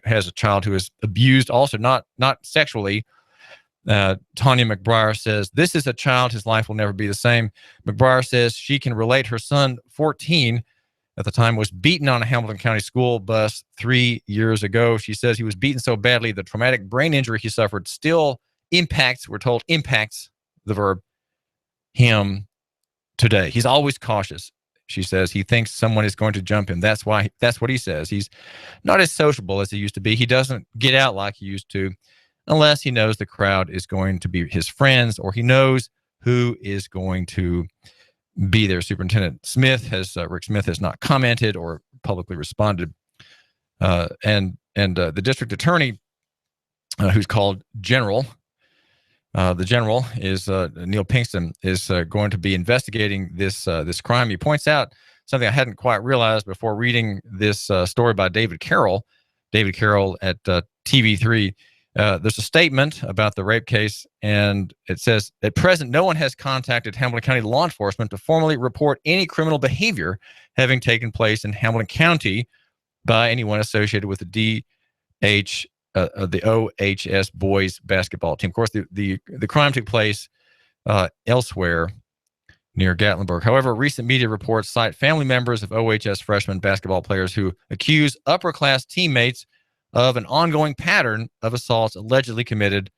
has a child who is abused, also not sexually. Tanya McBriar says, this is a child, his life will never be the same. McBriar says she can relate. Her son, 14 at the time, was beaten on a Hamilton County school bus 3 years ago. She says he was beaten so badly the traumatic brain injury he suffered still impacts the verb, him today. He's always cautious. She says he thinks someone is going to jump him. That's what he says. He's not as sociable as he used to be. He doesn't get out like he used to unless he knows the crowd is going to be his friends or he knows who is going to be there. Superintendent Rick Smith has not commented or publicly responded. And the district attorney, who's called General, the general is Neil Pinkston, is going to be investigating this crime. He points out something I hadn't quite realized before reading this story by David Carroll. David Carroll at TV3. There's a statement about the rape case, and it says, at present, no one has contacted Hamilton County law enforcement to formally report any criminal behavior having taken place in Hamilton County by anyone associated with the OHS boys basketball team. Of course, the crime took place elsewhere near Gatlinburg. However, recent media reports cite family members of OHS freshman basketball players who accuse upper-class teammates of an ongoing pattern of assaults allegedly committed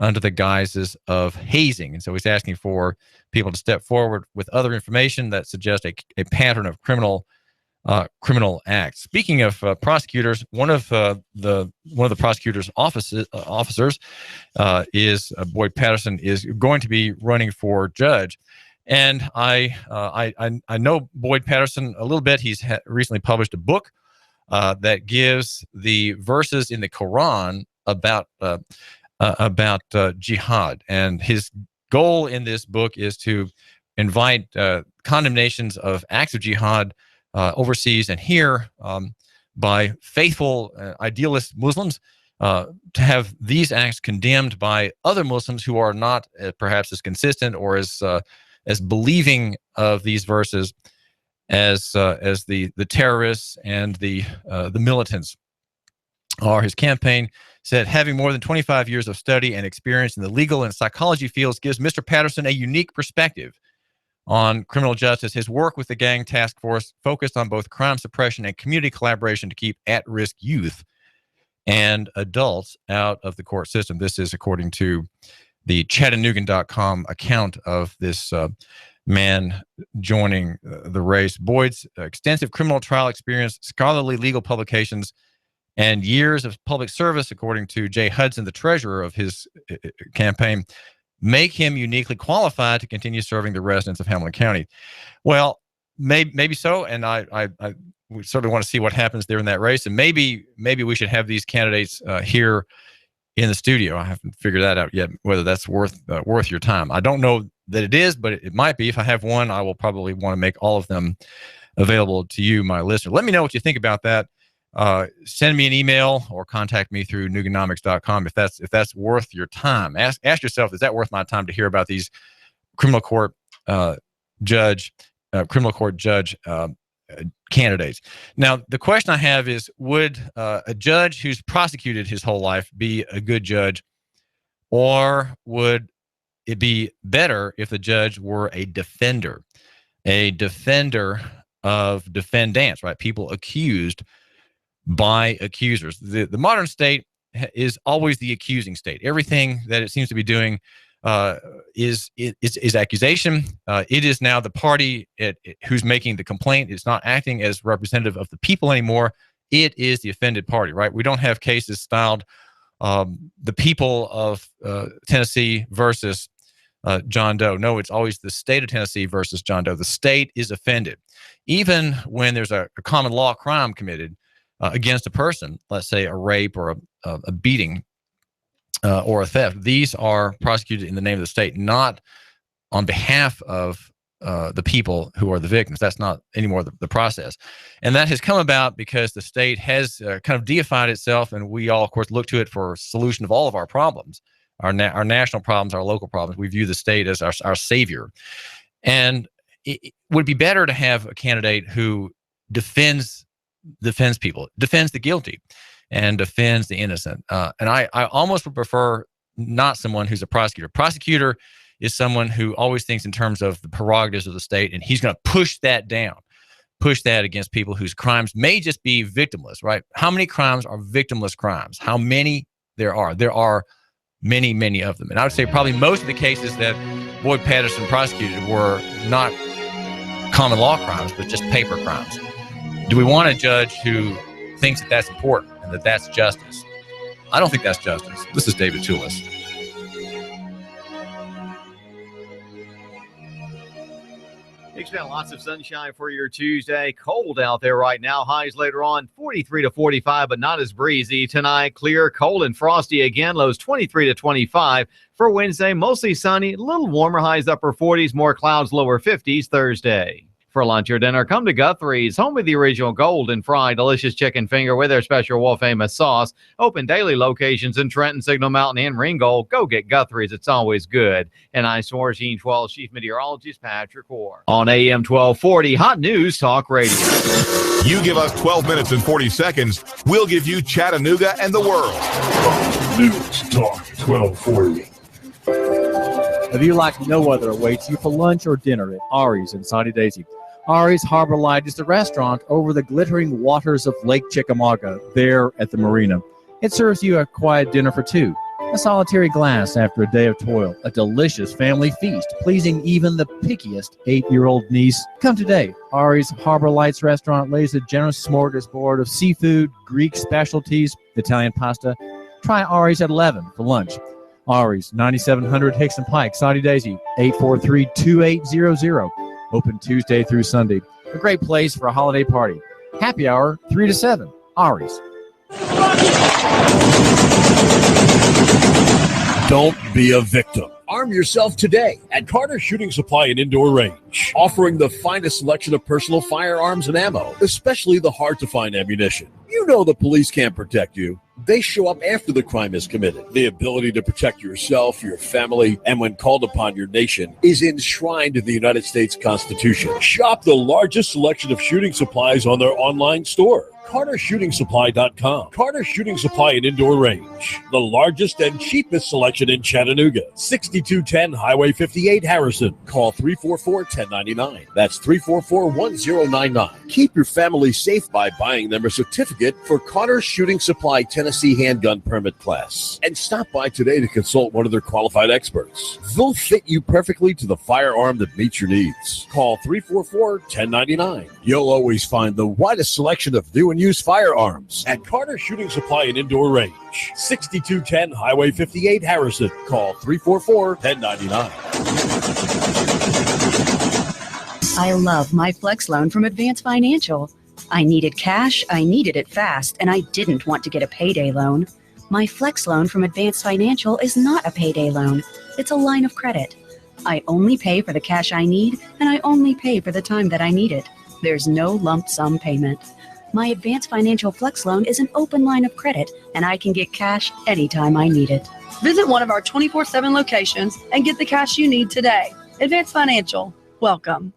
under the guises of hazing. And so he's asking for people to step forward with other information that suggests a pattern of criminal acts. Speaking of prosecutors, one of the prosecutor's officers is Boyd Patterson, is going to be running for judge. And I know Boyd Patterson a little bit. He's recently published a book that gives the verses in the Quran about jihad, and his goal in this book is to invite condemnations of acts of jihad overseas and here by faithful idealist Muslims, to have these acts condemned by other Muslims who are not perhaps as consistent or as believing of these verses as the terrorists and the militants are. His campaign said having more than 25 years of study and experience in the legal and psychology fields gives Mr. Patterson a unique perspective on criminal justice. His work with the gang task force focused on both crime suppression and community collaboration to keep at-risk youth and adults out of the court system. This is according to the Chattanooga.com account of this man joining the race. Boyd's extensive criminal trial experience, scholarly legal publications, and years of public service, according to Jay Hudson, the treasurer of his campaign, make him uniquely qualified to continue serving the residents of Hamilton County. Well, maybe so, and we certainly want to see what happens there in that race, and maybe we should have these candidates here in the studio. I haven't figured that out yet, whether that's worth your time. I don't know that it is, but it might be. If I have one, I will probably want to make all of them available to you, my listener. Let me know what you think about that. Send me an email or contact me through Nooganomics.com if that's worth your time. Ask yourself, is that worth my time to hear about these criminal court judge candidates? Now, the question I have is, would a judge who's prosecuted his whole life be a good judge, or would it be better if the judge were a defender of defendants, right? People accused by accusers. The modern state is always the accusing state. Everything that it seems to be doing is accusation. It is now the party who's making the complaint. It's not acting as representative of the people anymore. It is the offended party, right? We don't have cases styled the people of Tennessee versus John Doe. No, it's always the state of Tennessee versus John Doe. The state is offended. Even when there's a common law crime committed against a person, let's say a rape or a beating or a theft, these are prosecuted in the name of the state, not on behalf of the people who are the victims. That's not anymore the process. And that has come about because the state has kind of deified itself, and we all, of course, look to it for solution of all of our problems, our national problems, our local problems. We view the state as our savior. And it would be better to have a candidate who defends people, defends the guilty, and defends the innocent. And I almost would prefer not someone who's a prosecutor. Prosecutor is someone who always thinks in terms of the prerogatives of the state, and he's going to push that against people whose crimes may just be victimless, right? How many crimes are victimless crimes? How many there are? There are many, many of them. And I would say probably most of the cases that Boyd Patterson prosecuted were not common law crimes, but just paper crimes. Do we want a judge who thinks that that's important and that that's justice? I don't think that's justice. This is David Tulis.
Expect lots of sunshine for your Tuesday. Cold out there right now. Highs later on 43 to 45, but not as breezy. Tonight, clear, cold, and frosty again. Lows 23 to 25. For Wednesday, mostly sunny, a little warmer. Highs upper 40s, more clouds, lower 50s Thursday. For lunch or dinner, come to Guthrie's, home of the original golden fried delicious chicken finger with their special world-famous sauce. Open daily locations in Trenton, Signal Mountain, and Ringgold. Go get Guthrie's. It's always good. And I'm Team 12 Chief Meteorologist Patrick Orr. On AM 1240, Hot News Talk Radio.
You give us 12 minutes and 40 seconds, we'll give you Chattanooga and the world.
Fox News Talk 1240.
A view like no other awaits you for lunch or dinner at Ari's in Sunny Daisy. Ari's Harbor Light is the restaurant over the glittering waters of Lake Chickamauga, there at the marina. It serves you a quiet dinner for two, a solitary glass after a day of toil, a delicious family feast, pleasing even the pickiest 8-year-old niece. Come today. Ari's Harbor Lights restaurant lays a generous smorgasbord of seafood, Greek specialties, Italian pasta. Try Ari's at 11 for lunch. Ari's, 9700 Hickson Pike, Sunny Daisy, 843-2800. Open Tuesday through Sunday. A great place for a holiday party. Happy hour, 3 to 7. Ari's.
Don't be a victim. Arm yourself today at Carter Shooting Supply and Indoor Range, offering the finest selection of personal firearms and ammo, especially the hard-to-find ammunition. You know the police can't protect you. They show up after the crime is committed. The ability to protect yourself, your family, and when called upon, your nation is enshrined in the United States Constitution. Shop the largest selection of shooting supplies on their online store. CarterShootingSupply.com. Carter Shooting Supply and Indoor Range. The largest and cheapest selection in Chattanooga. 6210 Highway 58, Harrison. Call 344-1099. That's 344-1099. Keep your family safe by buying them a certificate for Carter Shooting Supply Tennessee Handgun Permit Class. And stop by today to consult one of their qualified experts. They'll fit you perfectly to the firearm that meets your needs. Call 344-1099. You'll always find the widest selection of new and used firearms at Carter Shooting Supply and Indoor Range. 6210 Highway 58, Harrison. Call 344-1099.
I love my Flex loan from Advance Financial. I needed cash, I needed it fast, and I didn't want to get a payday loan. My Flex loan from Advance Financial is not a payday loan. It's a line of credit. I only pay for the cash I need, and I only pay for the time that I need it. There's no lump sum payment. My Advance Financial Flex loan is an open line of credit, and I can get cash anytime I need it.
Visit one of our 24/7 locations and get the cash you need today. Advance Financial. Welcome.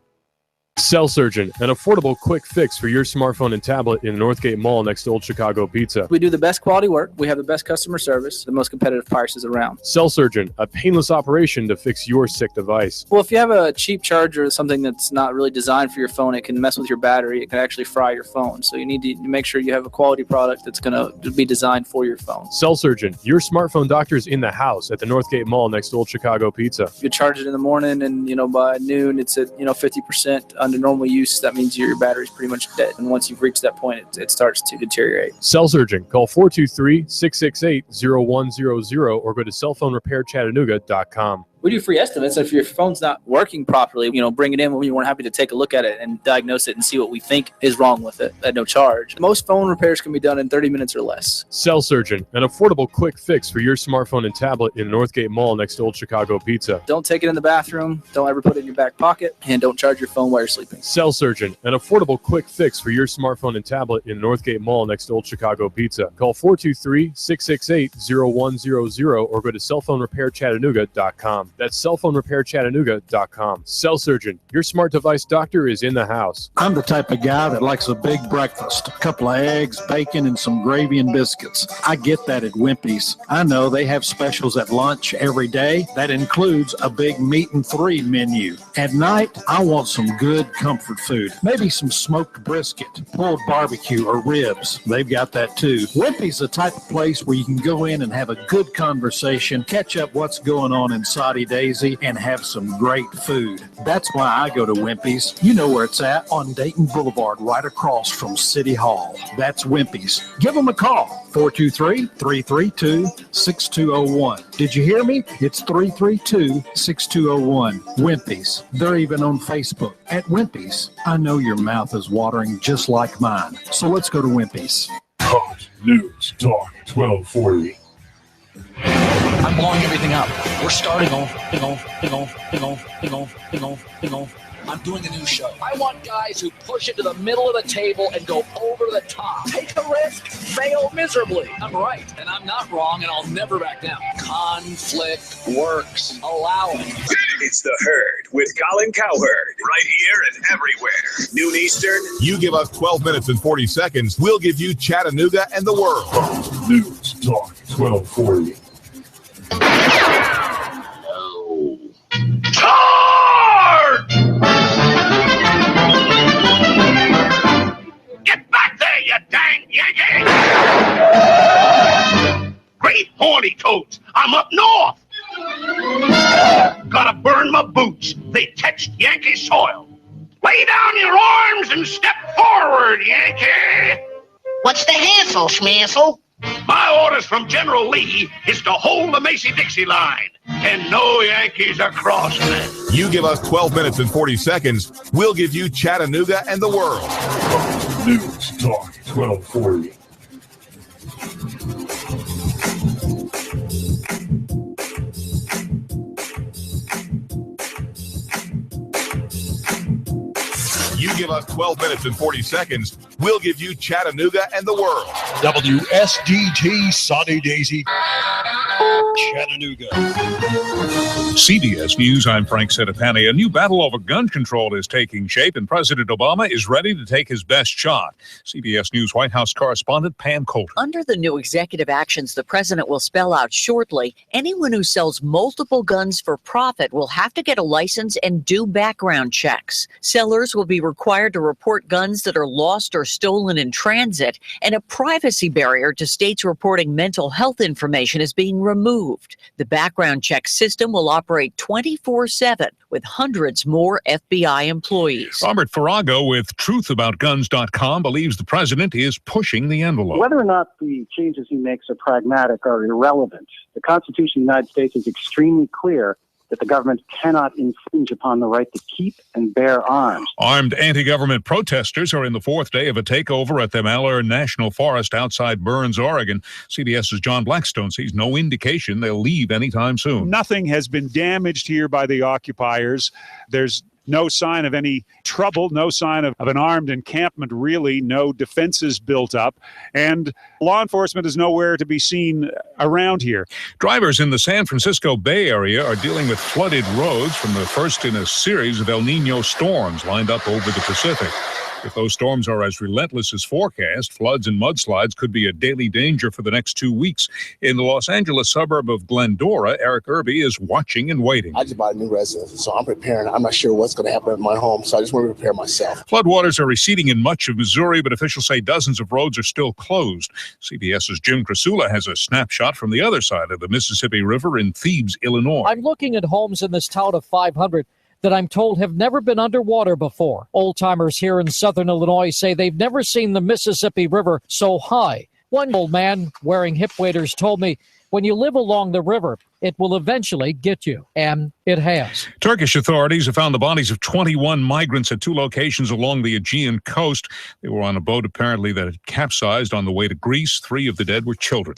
Cell Surgeon, an affordable quick fix for your smartphone and tablet in Northgate Mall next to Old Chicago Pizza.
We do the best quality work. We have the best customer service, the most competitive prices around.
Cell Surgeon, a painless operation to fix your sick device.
Well, if you have a cheap charger or something that's not really designed for your phone, it can mess with your battery. It can actually fry your phone. So you need to make sure you have a quality product that's going to be designed for your phone.
Cell Surgeon, your smartphone doctor's in the house at the Northgate Mall next to Old Chicago Pizza.
You charge it in the morning and, by noon, it's at, 50% under normal use. That means your battery's pretty much dead. And once you've reached that point, it starts to deteriorate.
Cell Surgeon, call 423-668-0100 or go to cellphonerepairchattanooga.com.
We do free estimates. If your phone's not working properly, bring it in when we're happy to take a look at it and diagnose it and see what we think is wrong with it at no charge. Most phone repairs can be done in 30 minutes or less.
Cell Surgeon, an affordable quick fix for your smartphone and tablet in Northgate Mall next to Old Chicago Pizza.
Don't take it in the bathroom. Don't ever put it in your back pocket. And don't charge your phone while you're sleeping.
Cell Surgeon, an affordable quick fix for your smartphone and tablet in Northgate Mall next to Old Chicago Pizza. Call 423-668-0100 or go to cellphonerepairchattanooga.com. That's cellphonerepairchattanooga.com. Cell Surgeon, your smart device doctor is in the house.
I'm the type of guy that likes a big breakfast, a couple of eggs, bacon, and some gravy and biscuits. I get that at Wimpy's. I know they have specials at lunch every day. That includes a big meat and three menu. At night, I want some good comfort food. Maybe some smoked brisket, pulled barbecue, or ribs. They've got that too. Wimpy's the type of place where you can go in and have a good conversation, catch up what's going on in Saudi Daisy, and have some great food. That's why I go to Wimpy's. You know where it's at, on Dayton Boulevard, right across from City Hall. That's Wimpy's. Give them a call, 423-332-6201. Did you hear me? It's 332-6201. Wimpy's. They're even on Facebook at Wimpy's. I know your mouth is watering just like mine, so let's go to Wimpy's.
Hot News Talk 1240.
I'm blowing everything up. We're starting off. I'm doing a new show. I want guys who push it to the middle of the table and go over the top. Take a risk, fail miserably. I'm right, and I'm not wrong, and I'll never back down. Conflict works. Allow it.
It's The Herd with Colin Cowherd. Right here and everywhere. Noon Eastern.
You give us 12 minutes and 40 seconds, we'll give you Chattanooga and the world.
Hot News Talk 1240.
Hard! Get back there, you dang Yankee! Great horny toads, I'm up north. Gotta burn my boots, they touched Yankee soil. Lay down your arms and step forward, Yankee!
What's the hassle, Schmassel?
My orders from General Lee is to hold the Macy-Dixie line, and no Yankees are crossing it.
You give us 12 minutes and 40 seconds, we'll give you Chattanooga and the world.
News Talk 1240.
give us 12 minutes and 40 seconds, we'll give you Chattanooga and the world.
WSDT Sunny Daisy, Chattanooga.
CBS News, I'm Frank Sedapani. A new battle over gun control is taking shape, and President Obama is ready to take his best shot. CBS News White House correspondent Pam Coulter.
Under the new executive actions the president will spell out shortly, anyone who sells multiple guns for profit will have to get a license and do background checks. Sellers will be required to report guns that are lost or stolen in transit, and a privacy barrier to states reporting mental health information is being removed. The background check system will operate 24/7 with hundreds more FBI employees.
Robert Farrago with truthaboutguns.com believes the president is pushing the envelope.
Whether or not the changes he makes are pragmatic are irrelevant. The Constitution of the United States is extremely clear that the government cannot infringe upon the right to keep and bear arms.
Armed anti-government protesters are in the fourth day of a takeover at the Malheur National Forest outside Burns, Oregon. CBS's John Blackstone sees no indication they'll leave anytime soon.
Nothing has been damaged here by the occupiers. There's no sign of any trouble, no sign of an armed encampment, really, no defenses built up, and law enforcement is nowhere to be seen around here.
Drivers in the San Francisco Bay Area are dealing with flooded roads from the first in a series of El Nino storms lined up over the Pacific. If those storms are as relentless as forecast, floods and mudslides could be a daily danger for the next 2 weeks. In the Los Angeles suburb of Glendora, Eric Irby is watching and waiting.
I just bought a new residence, so I'm preparing. I'm not sure what's going to happen at my home, so I just want to prepare myself.
Floodwaters are receding in much of Missouri, but officials say dozens of roads are still closed. CBS's Jim Krasula has a snapshot from the other side of the Mississippi River in Thebes, Illinois.
I'm looking at homes in this town of 500 that I'm told have never been underwater before. Old-timers here in southern Illinois say they've never seen the Mississippi River so high. One old man wearing hip waders told me, when you live along the river, it will eventually get you. And it has.
Turkish authorities have found the bodies of 21 migrants at 2 locations along the Aegean coast. They were on a boat apparently that had capsized on the way to Greece. 3 of the dead were children.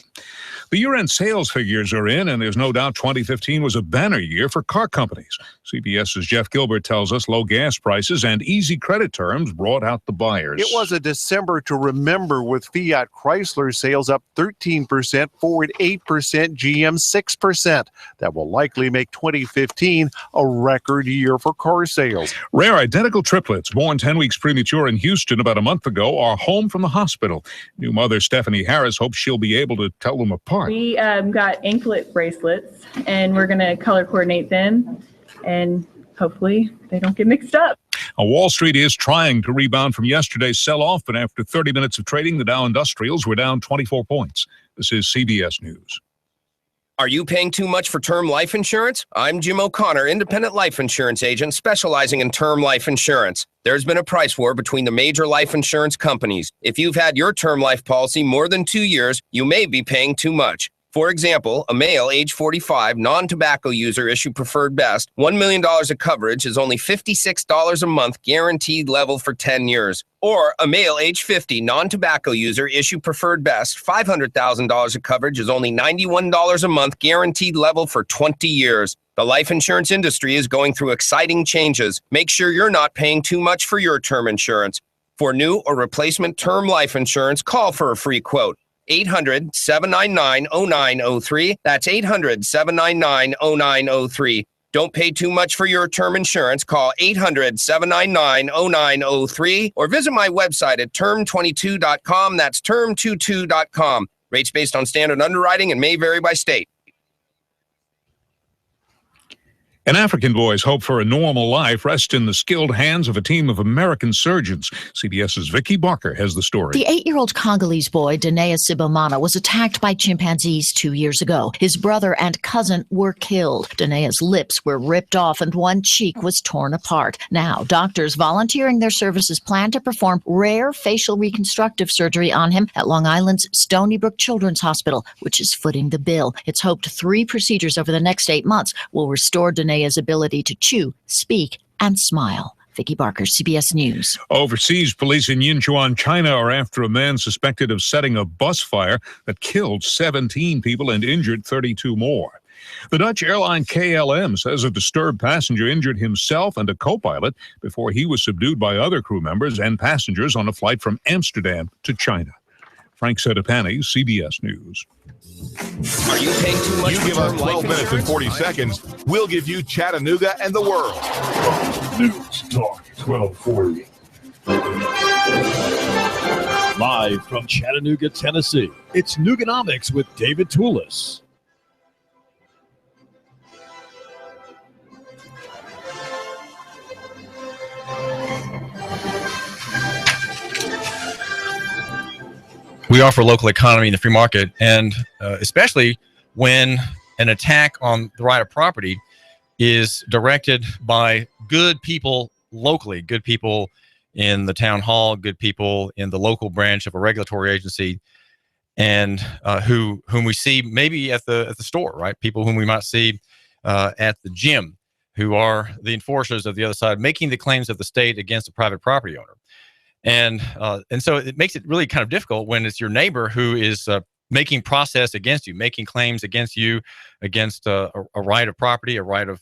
The year-end sales figures are in, and there's no doubt 2015 was a banner year for car companies. CBS's Jeff Gilbert tells us low gas prices and easy credit terms brought out the buyers.
It was a December to remember, with Fiat Chrysler sales up 13%, Ford 8%, GM 6%. That will likely make 2015 a record year for car sales.
Rare identical triplets born 10 weeks premature in Houston about a month ago are home from the hospital. New mother Stephanie Harris hopes she'll be able to tell them apart.
We got anklet bracelets, and we're going to color coordinate them, and hopefully they don't get mixed up.
Wall Street is trying to rebound from yesterday's sell-off, but after 30 minutes of trading, the Dow Industrials were down 24 points. This is CBS News.
Are you paying too much for term life insurance? I'm Jim O'Connor, independent life insurance agent specializing in term life insurance. There's been a price war between the major life insurance companies. If you've had your term life policy more than 2 years, you may be paying too much. For example, a male age 45, non-tobacco user issued preferred best, $1 million of coverage is only $56 a month guaranteed level for 10 years. Or a male age 50, non-tobacco user issued preferred best, $500,000 of coverage is only $91 a month guaranteed level for 20 years. The life insurance industry is going through exciting changes. Make sure you're not paying too much for your term insurance. For new or replacement term life insurance, call for a free quote. 800-799-0903. That's 800-799-0903. Don't pay too much for your term insurance. Call 800-799-0903 or visit my website at term22.com. That's term22.com. Rates based on standard underwriting and may vary by state.
An African boy's hope for a normal life rests in the skilled hands of a team of American surgeons. CBS's Vicky Barker has the story.
The 8-year-old Congolese boy, Danae Sibomana, was attacked by chimpanzees 2 years ago. His brother and cousin were killed. Danae's lips were ripped off and one cheek was torn apart. Now, doctors volunteering their services plan to perform rare facial reconstructive surgery on him at Long Island's Stony Brook Children's Hospital, which is footing the bill. It's hoped 3 procedures over the next 8 months will restore Danae's ability to chew, speak, and smile. Vicky Barker, CBS News.
Overseas, police in Yinchuan, China are after a man suspected of setting a bus fire that killed 17 people and injured 32 more. The Dutch airline KLM says a disturbed passenger injured himself and a co-pilot before he was subdued by other crew members and passengers on a flight from Amsterdam to China. Frank Sedapani, CBS News.
Are you paying too much?
You give us 12 minutes and 40 seconds, we'll give you Chattanooga and the world.
News Talk 1240.
Live from Chattanooga, Tennessee, it's Nooganomics with David Tulis.
We offer local economy in the free market, and especially when an attack on the right of property is directed by good people locally, good people in the town hall, good people in the local branch of a regulatory agency, and whom we see maybe at the store, right? People whom we might see at the gym, who are the enforcers of the other side, making the claims of the state against a private property owner. And so it makes it really kind of difficult when it's your neighbor who is making process against you, making claims against you, against a right of property, a right of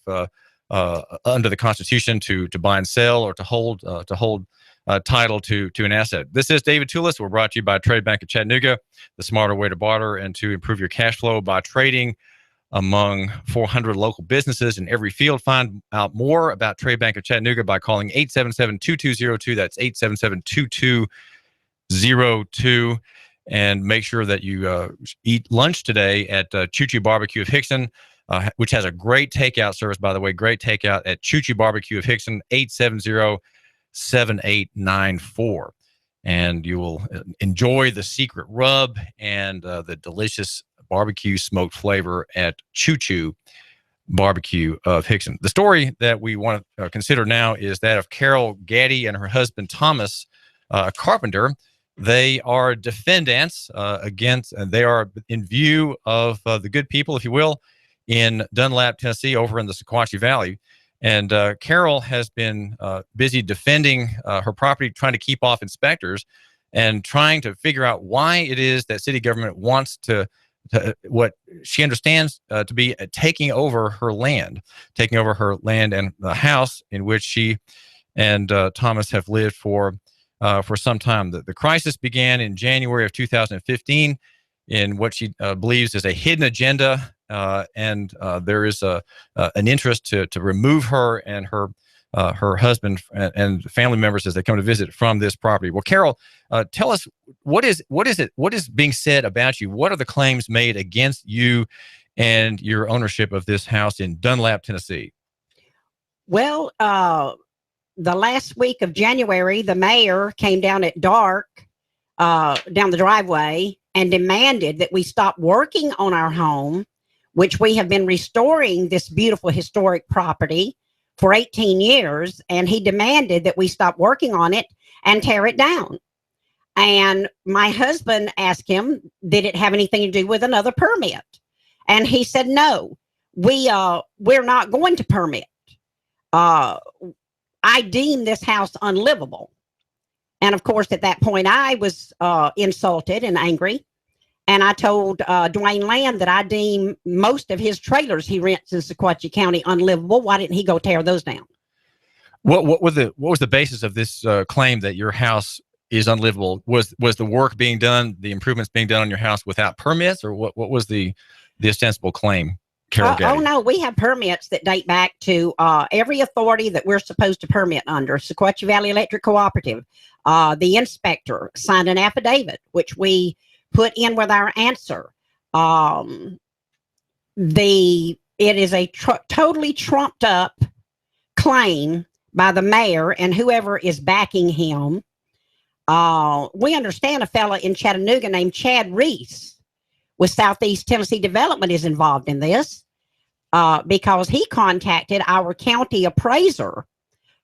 under the Constitution to buy and sell or to hold title to an asset. This is David Tulis. We're brought to you by Trade Bank of Chattanooga, the smarter way to barter and to improve your cash flow by trading among 400 local businesses in every field. Find out more about Trade Bank of Chattanooga by calling 877-2202. That's 877-2202. And make sure that you eat lunch today at Choo Choo Barbecue of Hickson, which has a great takeout service, by the way. Great takeout at Choo Choo Barbecue of Hickson, 870-7894. And you will enjoy the secret rub and the delicious barbecue smoked flavor at Choo Choo Barbecue of Hickson. The story that we want to consider now is that of Carol Gaddy and her husband Thomas, a carpenter. They are defendants they are in view of the good people, if you will, in Dunlap, Tennessee, over in the Sequatchie Valley. And Carol has been busy defending her property, trying to keep off inspectors and trying to figure out why it is that city government wants to what she understands to be taking over her land and the house in which she and Thomas have lived for some time. The crisis began in January of 2015 in what she believes is a hidden agenda, and there is an interest to remove her and her husband and family members as they come to visit from this property. Well, Carol, tell us what is being said about you? What are the claims made against you and your ownership of this house in Dunlap, Tennessee?
Well, the last week of January, the mayor came down at dark down the driveway and demanded that we stop working on our home, which we have been restoring this beautiful historic property for 18 years. And he demanded that we stop working on it and tear it down. And my husband asked him, did it have anything to do with another permit? And he said, no, we're not going to permit. I deem this house unlivable. And of course, at that point, I was insulted and angry. And I told Dwayne Land that I deem most of his trailers he rents in Sequatchie County unlivable. Why didn't he go tear those down?
What was the basis of this claim that your house is unlivable? Was the work being done, the improvements being done on your house without permits, or what was the ostensible claim? Carol Gaddy?
Oh no, we have permits that date back to every authority that we're supposed to permit under. Sequatchie Valley Electric Cooperative, the inspector signed an affidavit, which we put in with our answer. It is a totally trumped up claim by the mayor and whoever is backing him. We understand a fella in Chattanooga named Chad Reese with Southeast Tennessee Development is involved in this because he contacted our county appraiser,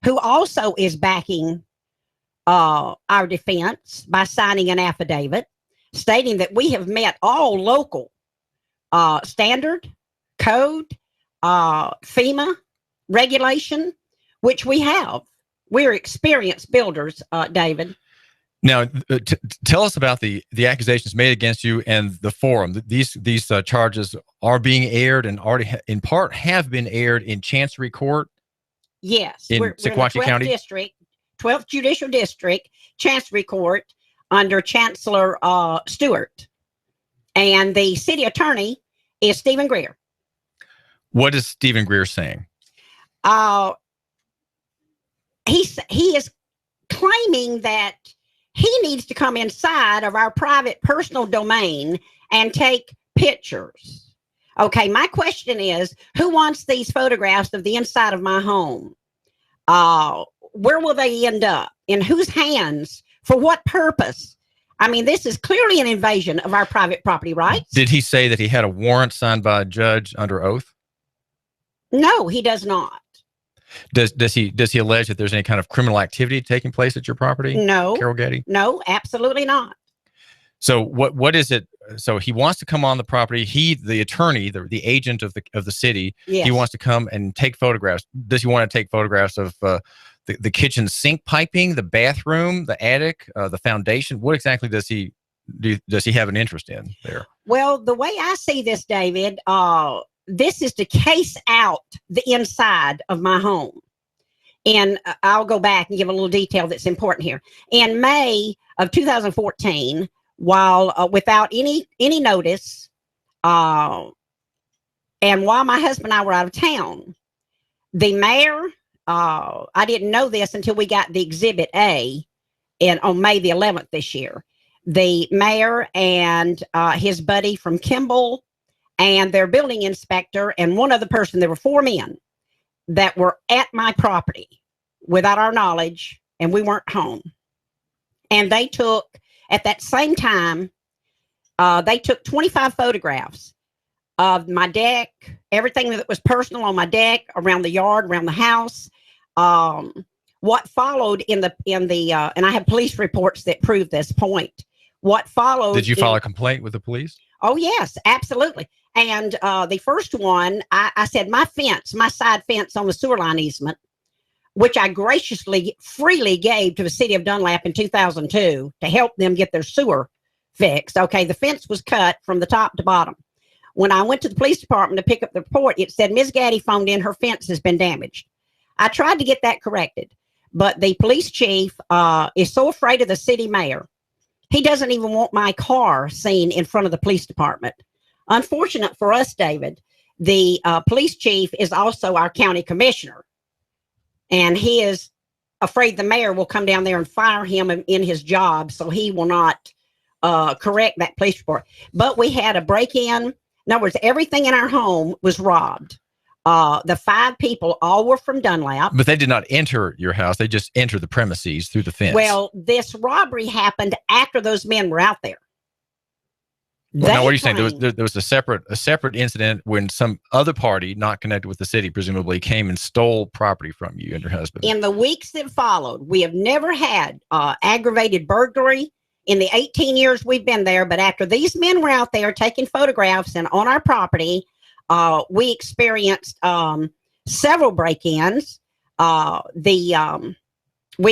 who also is backing our defense by signing an affidavit stating that we have met all local standard, code, FEMA regulation, which we have. We're experienced builders, David.
Now, tell us about the accusations made against you and the forum. These charges are being aired and already in part have been aired in Chancery Court.
Yes,
in
we're in the
Sequatchie
12th
County?
District, 12th Judicial District, Chancery Court under Chancellor Stewart. And the city attorney is Stephen Greer.
What is Stephen Greer saying?
He is claiming that he needs to come inside of our private personal domain and take pictures. Okay, my question is, who wants these photographs of the inside of my home? Where will they end up? In whose hands? For what purpose? I mean, this is clearly an invasion of our private property rights.
Did he say that he had a warrant signed by a judge under oath?
No, he does not.
Does he allege that there's any kind of criminal activity taking place at your property?
No.
Carol Gaddy?
No, absolutely not.
So what is it? So he wants to come on the property. He, the attorney, the agent of the city,
Yes.
he wants to come and take photographs. Does he want to take photographs of the kitchen sink piping, the bathroom, the attic, the foundation? What exactly does he have an interest in there?
Well, the way I see this, David, this is to case out the inside of my home. And I'll go back and give a little detail that's important here. In May of 2014, while without any notice, and while my husband and I were out of town, the mayor, I didn't know this until we got the Exhibit A on May the 11th this year. The mayor and his buddy from Kimball and their building inspector and one other person, there were 4 men that were at my property without our knowledge, and we weren't home. And they took, at that same time, they took 25 photographs of my deck, everything that was personal on my deck, around the yard, around the house. What followed in the and I have police reports that prove this point. What followed?
Did you file a complaint with the police?
Oh, yes, absolutely. And the first one, I said my fence, my side fence on the sewer line easement, which I graciously, freely gave to the city of Dunlap in 2002 to help them get their sewer fixed. Okay, the fence was cut from the top to bottom. When I went to the police department to pick up the report, it said Ms. Gaddy phoned in, her fence has been damaged. I tried to get that corrected, but the police chief is so afraid of the city mayor. He doesn't even want my car seen in front of the police department. Unfortunate for us, David, the police chief is also our county commissioner, and he is afraid the mayor will come down there and fire him in his job, so he will not correct that police report. But we had a break-in. In other words, everything in our home was robbed. The 5 people all were from Dunlap.
But they did not enter your house. They just entered the premises through the fence.
Well, this robbery happened after those men were out there.
Well, now, what are you saying? There was a separate incident when some other party, not connected with the city, presumably, came and stole property from you and your husband.
In the weeks that followed, we have never had aggravated burglary in the 18 years we've been there. But after these men were out there taking photographs and on our property, we experienced several break-ins. We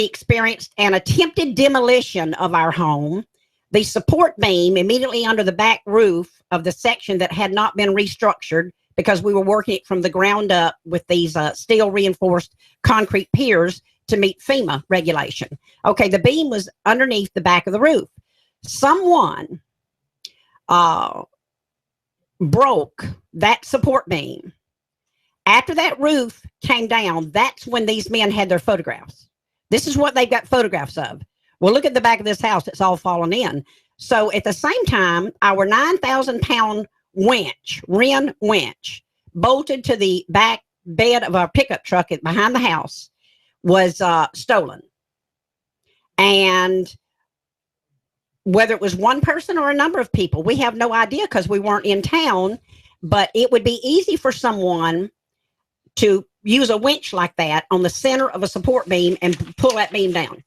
experienced an attempted demolition of our home. The support beam immediately under the back roof of the section that had not been restructured because we were working it from the ground up with these steel reinforced concrete piers to meet FEMA regulation. Okay, the beam was underneath the back of the roof. Someone broke that support beam. After that roof came down, that's when these men had their photographs. This is what they've got photographs of. Well, look at the back of this house. It's all fallen in. So at the same time, our 9,000-pound Wren winch, bolted to the back bed of our pickup truck behind the house, was stolen. And whether it was one person or a number of people, we have no idea because we weren't in town. But it would be easy for someone to use a winch like that on the center of a support beam and pull that beam down.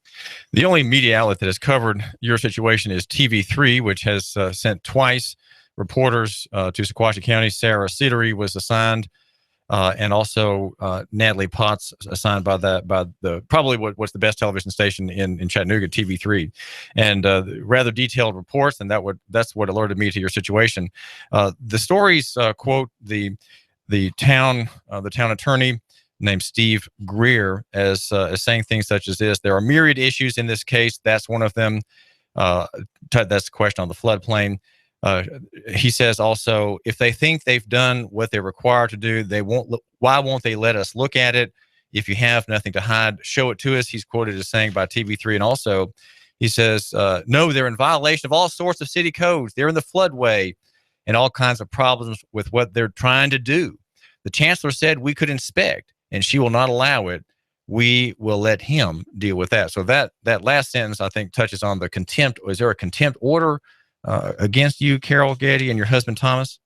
The only media outlet that has covered your situation is TV3, which has sent twice reporters to Sequatchie County. Sarah Sittery was assigned and also Natalie Potts, assigned by the probably what's the best television station in Chattanooga, TV3, and rather detailed reports, and that's what alerted me to your situation. The stories quote the town attorney named Steve Greer as saying things such as this: there are myriad issues in this case. That's one of them. That's the question on the floodplain. He says also, if they think they've done what they're required to do, why won't they let us look at it? If you have nothing to hide, show it to us. He's quoted as saying by TV3. And also he says, no, they're in violation of all sorts of city codes. They're in the floodway and all kinds of problems with what they're trying to do. The chancellor said we could inspect, and she will not allow it. We will let him deal with that. So that last sentence, I think, touches on the contempt. Is there a contempt order against you, Carol Gaddy, and your husband, Thomas?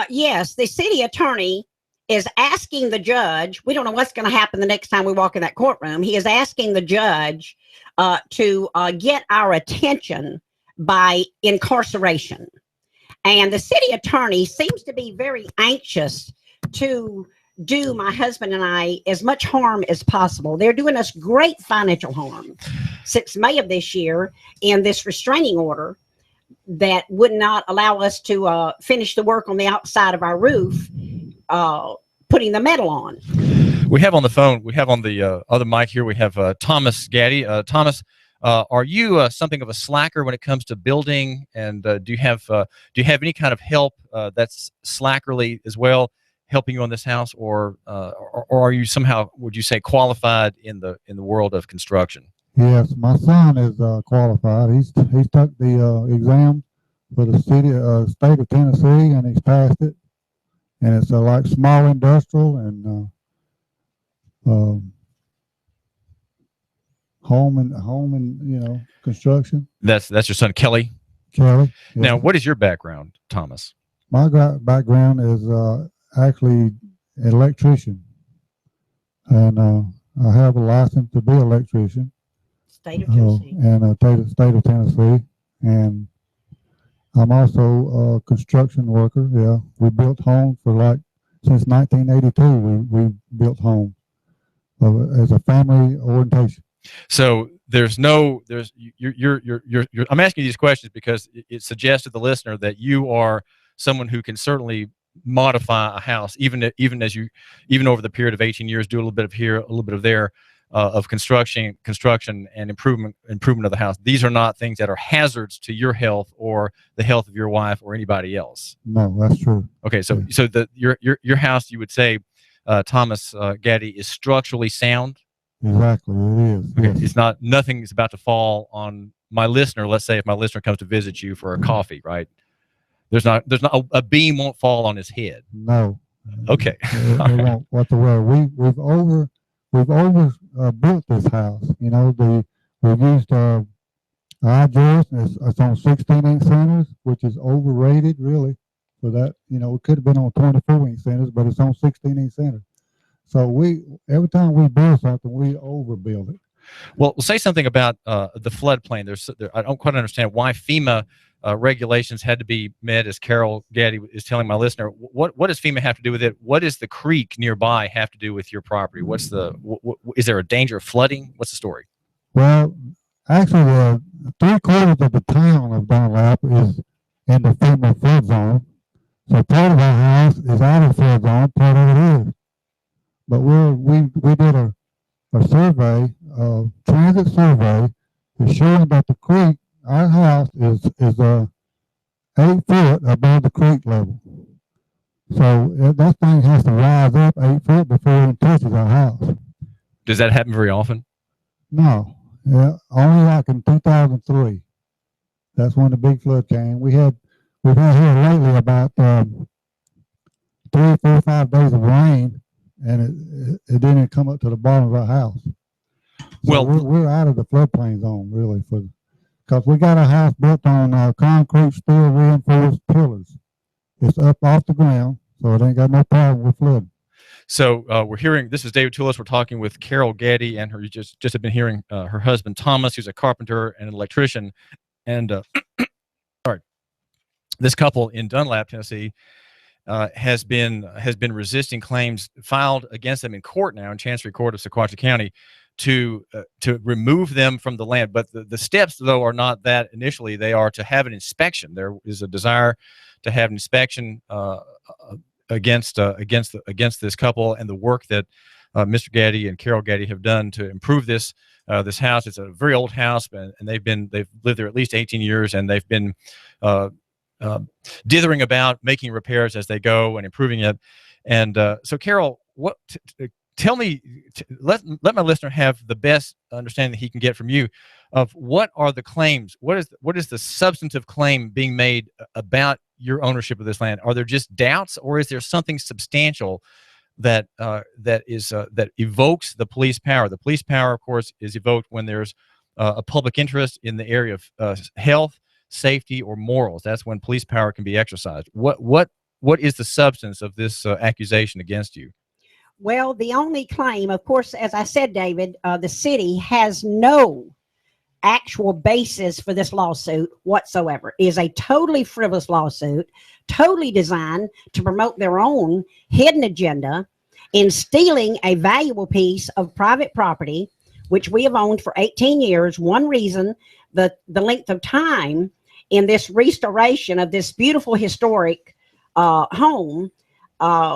Yes, the city attorney is asking the judge. We don't know what's going to happen the next time we walk in that courtroom. He is asking the judge to get our attention by incarceration. And the city attorney seems to be very anxious to do my husband and I as much harm as possible. They're doing us great financial harm since May of this year in this restraining order that would not allow us to finish the work on the outside of our roof, putting the metal on.
We have on the phone, we have on the other mic here, we have Thomas Gaddy. Thomas, are you something of a slacker when it comes to building? And do you have any kind of help that's slackerly as well, helping you on this house, or are you somehow, would you say, qualified in the world of construction?
Yes, my son is qualified. He's took the exam for the state of Tennessee, and he's passed it. And it's like small industrial and home and construction.
That's your son Kelly.
Kelly. Yeah.
Now, what is your background, Thomas?
My background is actually an electrician, and I have a license to be an electrician.
State of Tennessee.
And state of Tennessee, and I'm also a construction worker. Yeah, we built homes since 1982. We built homes as a family orientation.
So you're I'm asking you these questions because it suggests to the listener that you are someone who can certainly modify a house, even over the period of 18 years, do a little bit of here, a little bit of there, of construction and improvement of the house. These are not things that are hazards to your health or the health of your wife or anybody else.
No, that's true.
Okay, so your house, you would say, Thomas Gaddy, is structurally sound.
Exactly, it is.
Okay,
Yes.
it's not, nothing is about to fall on my listener. Let's say if my listener comes to visit you for a coffee, right? There's not a beam won't fall on his head.
No.
Okay.
It won't whatsoever. We've over built this house. We used I-joist. It's on 16-inch centers, which is overrated really for that. It could have been on 24-inch centers, but it's on 16-inch centers. So every time we build something, we overbuild it.
Well, say something about the floodplain. I don't quite understand why FEMA regulations had to be met, as Carol Gaddy is telling my listener. What does FEMA have to do with it? What does the creek nearby have to do with your property? Is there a danger of flooding? What's the story?
Well, actually, 3/4 of the town of Dunlap is in the FEMA flood zone. So part of our house is out of the flood zone, part of it is. But we did a survey, a transit survey, is showing that the creek, our house is 8 foot above the creek level. So that thing has to rise up 8 foot before it touches our house.
Does that happen very often?
No, only like in 2003. That's when the big flood came. We've had here lately about 3, 4, 5 days of rain, and it didn't come up to the bottom of our house. So
well,
we're out of the floodplain zone really, because we got a house built on concrete, steel reinforced pillars. It's up off the ground, so it ain't got no problem with flooding.
So we're hearing, this is David Tulis. We're talking with Carol Gaddy, and you just have been hearing her husband Thomas, who's a carpenter and an electrician, and sorry, this couple in Dunlap, Tennessee, has been resisting claims filed against them in court now in Chancery Court of Sequatchie County to remove them from the land. But the steps, though, are not that initially. They are to have an inspection. There is a desire to have an inspection against this couple, and the work that Mr. Gaddy and Carol Gaddy have done to improve this house. It's a very old house, and they've lived there at least 18 years, and they've been dithering about making repairs as they go and improving it. And so, Carol, tell me, let my listener have the best understanding that he can get from you of what are the claims. What is the substantive claim being made about your ownership of this land? Are there just doubts, or is there something substantial that evokes the police power? The police power, of course, is evoked when there's a public interest in the area of health, safety, or morals. That's when police power can be exercised. What is the substance of this accusation against you?
Well, the only claim, of course, as I said, David, the city has no actual basis for this lawsuit whatsoever. It is a totally frivolous lawsuit, totally designed to promote their own hidden agenda in stealing a valuable piece of private property, which we have owned for 18 years. One reason, the length of time in this restoration of this beautiful historic home,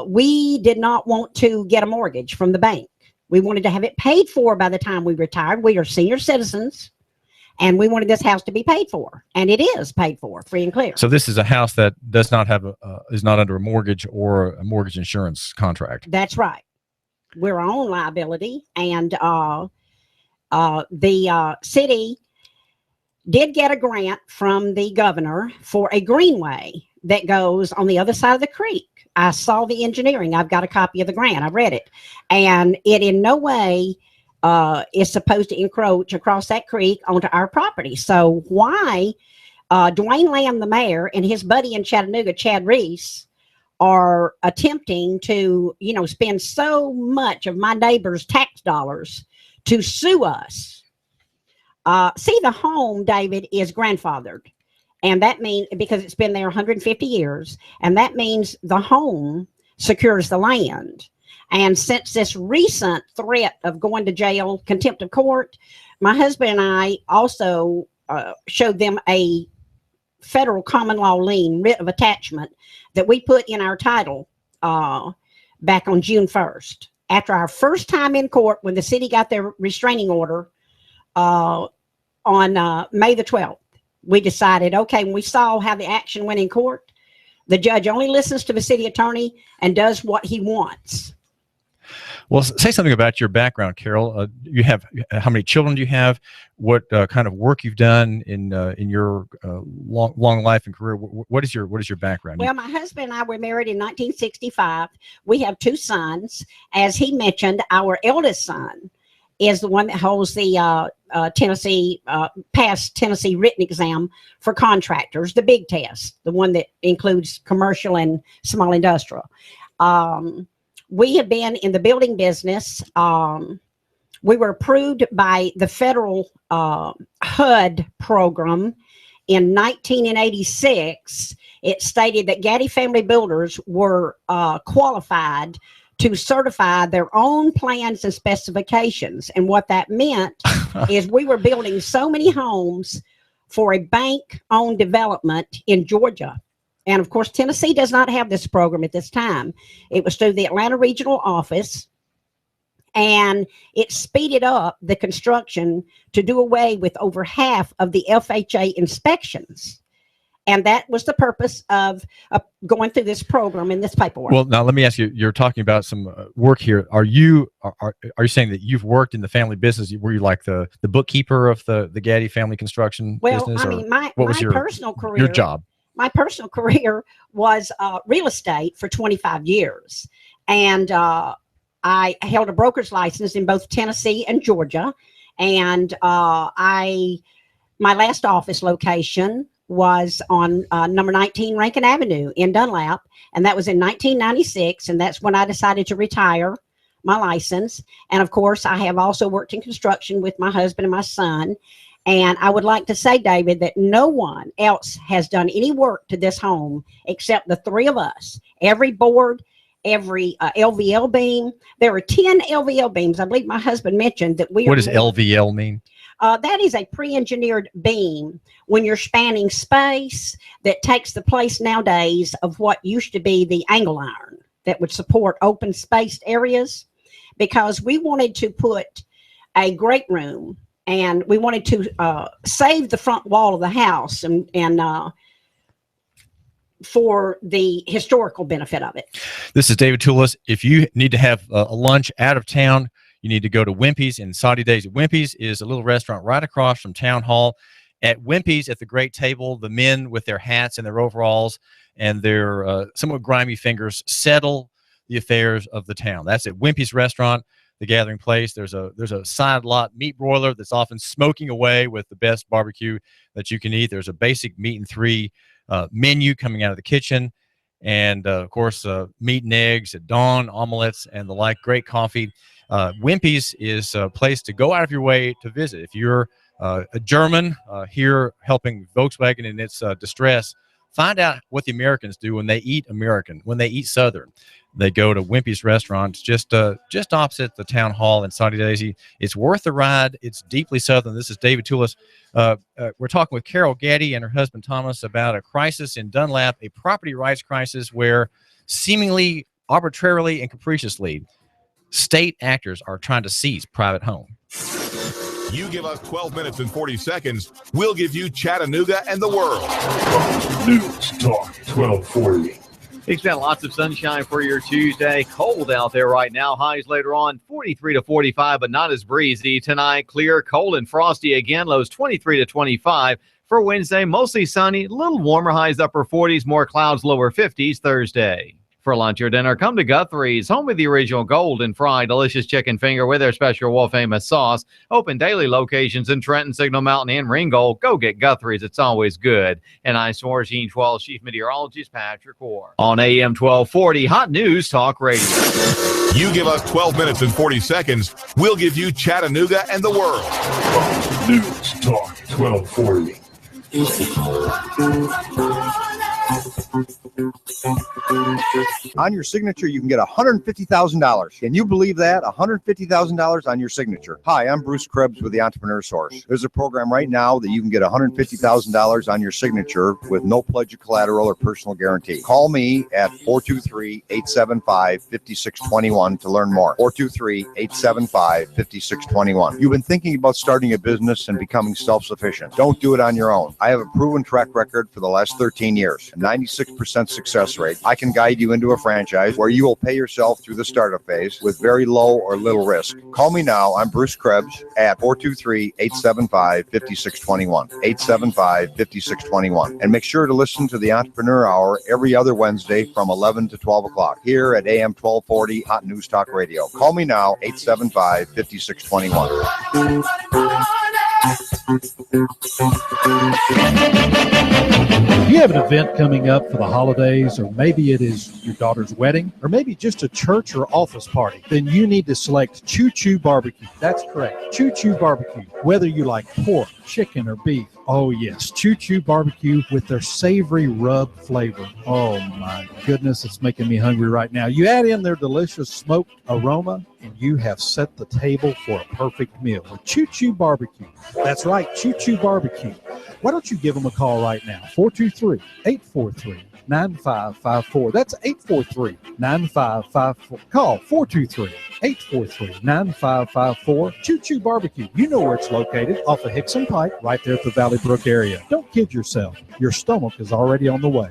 we did not want to get a mortgage from the bank. We wanted to have it paid for by the time we retired. We are senior citizens, and we wanted this house to be paid for, and it is paid for, free and clear.
So this is a house that does not have is not under a mortgage or a mortgage insurance contract.
That's right. We're our own liability, and the city did get a grant from the governor for a greenway that goes on the other side of the creek. I saw the engineering. I've got a copy of the grant. I read it, and it in no way is supposed to encroach across that creek onto our property. So why Dwayne Lamb, the mayor, and his buddy in Chattanooga, Chad Reese, are attempting to, spend so much of my neighbors' tax dollars to sue us. See, the home, David, is grandfathered. And that means, because it's been there 150 years, and that means the home secures the land. And since this recent threat of going to jail, contempt of court, my husband and I also showed them a federal common law lien, writ of attachment, that we put in our title back on June 1st. After our first time in court, when the city got their restraining order on May the 12th, we decided, okay, when we saw how the action went in court, the judge only listens to the city attorney and does what he wants.
Well, say something about your background, Carol. You have, how many children do you have? What kind of work you've done in your long life and career? What is your background?
Well, my husband and I were married in 1965. We have two sons. As he mentioned, our eldest son is the one that holds the passed Tennessee written exam for contractors, the big test, the one that includes commercial and small industrial. We have been in the building business. We were approved by the federal HUD program in 1986. It stated that Gaddy family builders were qualified to certify their own plans and specifications. And what that meant is we were building so many homes for a bank-owned development in Georgia. And of course, Tennessee does not have this program at this time. It was through the Atlanta Regional Office, and it speeded up the construction to do away with over half of the FHA inspections. And that was the purpose of going through this program and this paperwork.
Well, now let me ask you, you're talking about some work here. Are you saying that you've worked in the family business? Were you like the bookkeeper of the Gaddy family construction business?
Well, I mean, my personal career,
your job?
My personal career was real estate for 25 years. And I held a broker's license in both Tennessee and Georgia. And my last office location was on number 19 Rankin Avenue in Dunlap. And that was in 1996. And that's when I decided to retire my license. And of course, I have also worked in construction with my husband and my son. And I would like to say, David, that no one else has done any work to this home except the three of us. Every board, every LVL beam. There are 10 LVL beams. I believe my husband mentioned that we
What does LVL mean?
That is a pre-engineered beam when you're spanning space that takes the place nowadays of what used to be the angle iron that would support open spaced areas, because we wanted to put a great room and we wanted to save the front wall of the house and for the historical benefit of it.
This is David Tulis. If you need to have a lunch out of town, you need to go to Wimpy's in Saudi Days. Wimpy's is a little restaurant right across from Town Hall. At Wimpy's, at the great table, the men with their hats and their overalls and their somewhat grimy fingers settle the affairs of the town. That's at Wimpy's restaurant, the gathering place. There's a side lot meat broiler that's often smoking away with the best barbecue that you can eat. There's a basic meat and three menu coming out of the kitchen. And, of course, meat and eggs at dawn, omelets, and the like. Great coffee. Wimpy's is a place to go out of your way to visit. If you're a German here helping Volkswagen in its distress, find out what the Americans do when they eat American, when they eat Southern. They go to Wimpy's restaurant just opposite the Town Hall in Saudi Daisy. It's worth the ride. It's deeply Southern. This is David Tulis. We're talking with Carol Gaddys and her husband Thomas about a crisis in Dunlap, a property rights crisis where seemingly arbitrarily and capriciously state actors are trying to seize private home.
You give us 12 minutes and 40 seconds, we'll give you Chattanooga and the world.
News Talk 1240.
Expect lots of sunshine for your Tuesday. Cold out there right now. Highs later on 43 to 45, but not as breezy. Tonight, clear, cold, and frosty again. Lows 23 to 25. For Wednesday, mostly sunny, a little warmer. Highs upper 40s, more clouds, lower 50s Thursday. For lunch or dinner, come to Guthrie's, home of the original golden fried delicious chicken finger with their special world-famous sauce. Open daily locations in Trenton, Signal Mountain, and Ringgold. Go get Guthrie's. It's always good. And I'm 1412 Chief Meteorologist Patrick Orr. On AM 1240, Hot News Talk Radio.
You give us 12 minutes and 40 seconds, we'll give you Chattanooga and the world.
News Talk 1240.
On your signature, you can get $150,000. Can you believe that? $150,000 on your signature. Hi, I'm Bruce Krebs with the Entrepreneur Source. There's a program right now that you can get $150,000 on your signature with no pledge of collateral or personal guarantee. Call me at 423-875-5621 to learn more. 423-875-5621. You've been thinking about starting a business and becoming self-sufficient. Don't do it on your own. I have a proven track record for the last 13 years, a 96% success rate. I can guide you into a franchise where you will pay yourself through the startup phase with very low or little risk. Call me now. I'm Bruce Krebs at 423-875-5621. 875-5621. And make sure to listen to the Entrepreneur Hour every other Wednesday from 11 to 12 o'clock here at AM 1240 Hot News Talk Radio. Call me now, 875-5621.
If you have an event coming up for the holidays, or maybe it is your daughter's wedding, or maybe just a church or office party, then you need to select Choo Choo Barbecue. That's correct. Choo Choo Barbecue. Whether you like pork, chicken, or beef. Oh, yes. Choo Choo Barbecue with their savory rub flavor. Oh, my goodness. It's making me hungry right now. You add in their delicious smoked aroma, and you have set the table for a perfect meal with Choo Choo Barbecue. That's right, Choo Choo Barbecue. Why don't you give them a call right now? 423-843-9554. That's 843-9554. Call 423-843-9554. Choo Choo Barbecue. You know where it's located, off of Hickson Pike, right there at the Valley Brook area. Don't kid yourself. Your stomach is already on the way.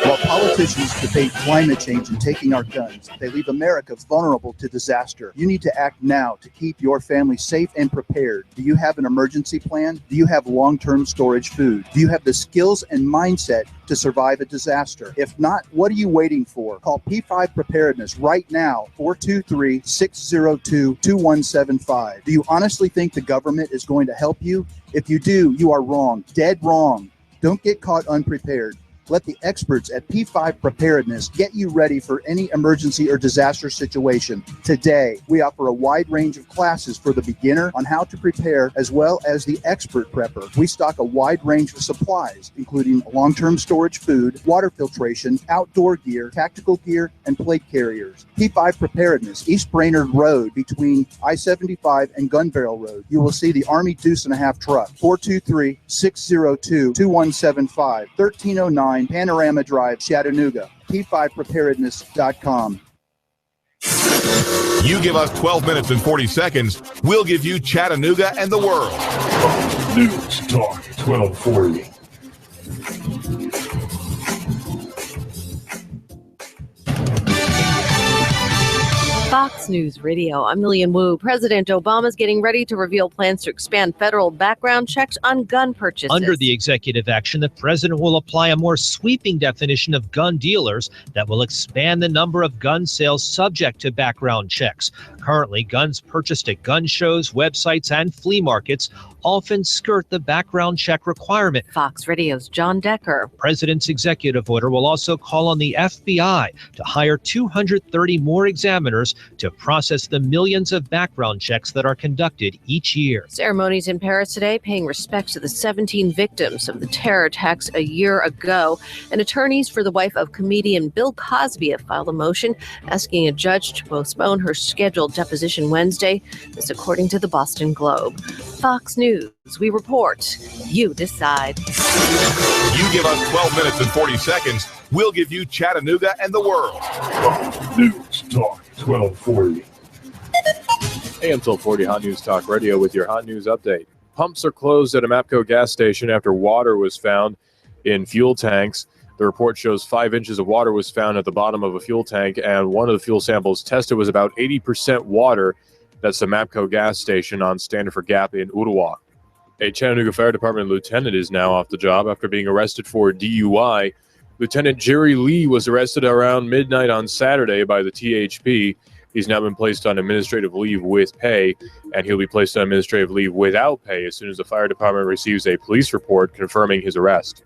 While politicians debate climate change and taking our guns, they leave America vulnerable to disaster. You need to act now to keep your family safe and prepared. Do you have an emergency plan? Do you have long-term storage food? Do you have the skills and mindset to survive a disaster? If not, what are you waiting for? Call P5 Preparedness right now, 423-602-2175. Do you honestly think the government is going to help you? If you do, you are wrong, dead wrong. Don't get caught unprepared. Let the experts at P5 Preparedness get you ready for any emergency or disaster situation. Today, we offer a wide range of classes for the beginner on how to prepare, as well as the expert prepper. We stock a wide range of supplies, including long-term storage food, water filtration, outdoor gear, tactical gear, and plate carriers. P5 Preparedness, East Brainerd Road between I-75 and Gun Barrel Road. You will see the Army Deuce and a Half truck, 423-602-2175, 1309 Panorama Drive, Chattanooga. P5preparedness.com.
You give us 12 minutes and 40 seconds, we'll give you Chattanooga and the world.
News Talk 1240.
Fox News Radio. I'm Lillian Wu. President Obama's getting ready to reveal plans to expand federal background checks on gun purchases.
Under the executive action, the president will apply a more sweeping definition of gun dealers that will expand the number of gun sales subject to background checks. Currently, guns purchased at gun shows, websites, and flea markets often skirt the background check requirement.
Fox Radio's John Decker.
President's executive order will also call on the FBI to hire 230 more examiners to process the millions of background checks that are conducted each year.
Ceremonies in Paris today paying respect to the 17 victims of the terror attacks a year ago. And attorneys for the wife of comedian Bill Cosby have filed a motion asking a judge to postpone her scheduled deposition Wednesday. This according to the Boston Globe. Fox News. We report. You decide.
You give us 12 minutes and 40 seconds, we'll give you Chattanooga and the world.
News Talk 1240.
AM 1240 Hot News Talk Radio with your hot news update. Pumps are closed at a MAPCO gas station after water was found in fuel tanks. The report shows 5 inches of water was found at the bottom of a fuel tank, and one of the fuel samples tested was about 80% water. That's the MAPCO gas station on Standiford Gap in Ottawa. A Chattanooga Fire Department lieutenant is now off the job after being arrested for DUI. Lieutenant Jerry Lee was arrested around midnight on Saturday by the THP. He's now been placed on administrative leave with pay, and he'll be placed on administrative leave without pay as soon as the fire department receives a police report confirming his arrest.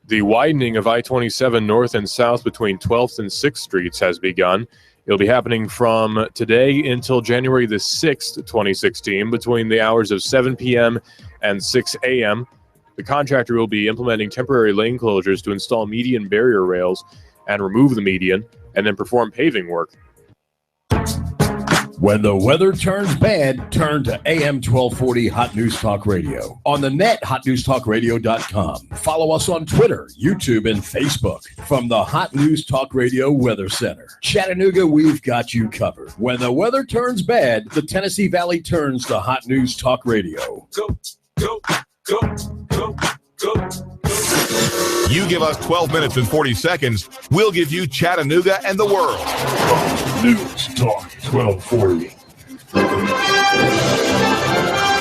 The widening of I-27 north and south between 12th and 6th Streets has begun. It'll be happening from today until January the 6th, 2016, between the hours of 7 p.m. and 6 a.m. The contractor will be implementing temporary lane closures to install median barrier rails and remove the median, and then perform paving work.
When the weather turns bad, turn to AM 1240 Hot News Talk Radio. On the net, hotnewstalkradio.com. Follow us on Twitter, YouTube, and Facebook. From the Hot News Talk Radio Weather Center. Chattanooga, we've got you covered. When the weather turns bad, the Tennessee Valley turns to Hot News Talk Radio.
Go, go, go, go, go. You give us 12 minutes and 40 seconds, we'll give you Chattanooga and the world.
News Talk 1240.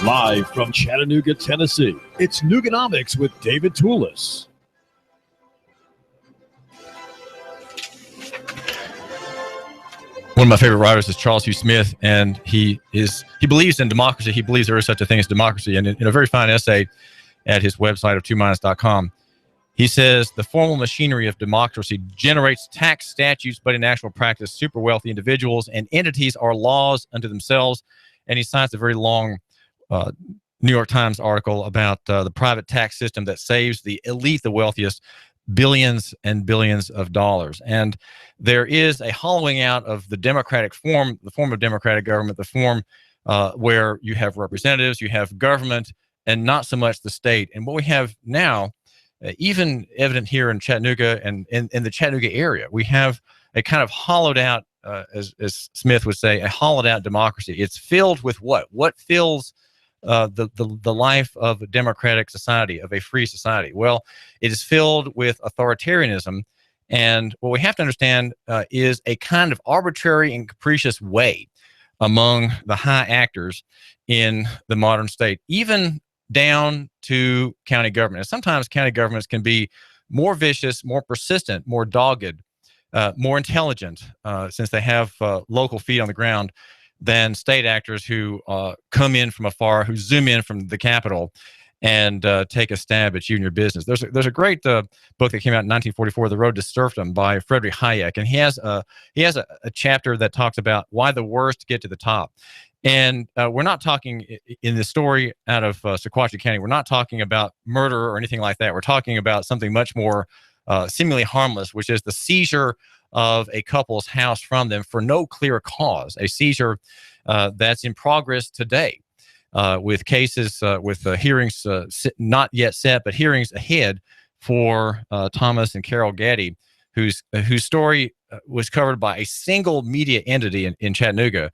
Live from Chattanooga, Tennessee, it's Nooganomics with David Tulis.
One of my favorite writers is Charles Hugh Smith, and he believes in democracy. He believes there is such a thing as democracy. And in a very fine essay at his website of 2minus.com, he says the formal machinery of democracy generates tax statutes, but in actual practice, super wealthy individuals and entities are laws unto themselves. And he cites a very long New York Times article about the private tax system that saves the elite, the wealthiest, billions and billions of dollars. And there is a hollowing out of the democratic form, the form of democratic government, the form where you have representatives, you have government, and not so much the state. And what we have now, even evident here in Chattanooga and in the Chattanooga area, we have a kind of hollowed out, as Smith would say, a hollowed out democracy. It's filled with what? What fills the life of a democratic society, of a free society? Well, it is filled with authoritarianism. And what we have to understand is a kind of arbitrary and capricious way among the high actors in the modern state, even down to county government. And sometimes county governments can be more vicious, more persistent, more dogged, more intelligent, since they have local feet on the ground, than state actors who come in from afar, who zoom in from the capital and take a stab at you and your business. There's a great book that came out in 1944, The Road to Serfdom, by Friedrich Hayek, and he has a chapter that talks about why the worst get to the top. And we're not talking in the story out of Sequatchie County. We're not talking about murder or anything like that. We're talking about something much more seemingly harmless, which is the seizure of a couple's house from them for no clear cause, a seizure that's in progress today. With cases, with hearings not yet set, but hearings ahead for Thomas and Carol Gaddy, whose story was covered by a single media entity in Chattanooga,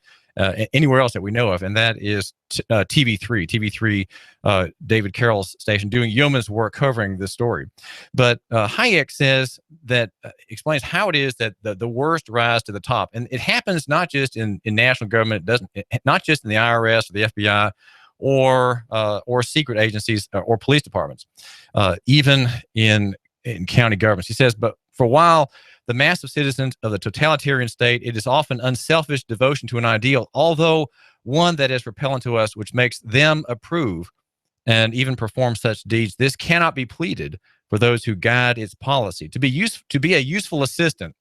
anywhere else that we know of, and that is TV3. TV3, David Carroll's station, doing yeoman's work covering this story. But Hayek says that explains how it is that the worst rise to the top, and it happens not just in national government. It doesn't, not just in the IRS or the FBI or secret agencies or police departments, even in county governments. He says, but for a while, the mass of citizens of the totalitarian state, it is often unselfish devotion to an ideal, although one that is repellent to us, which makes them approve and even perform such deeds. This cannot be pleaded for those who guide its policy. To be a useful assistant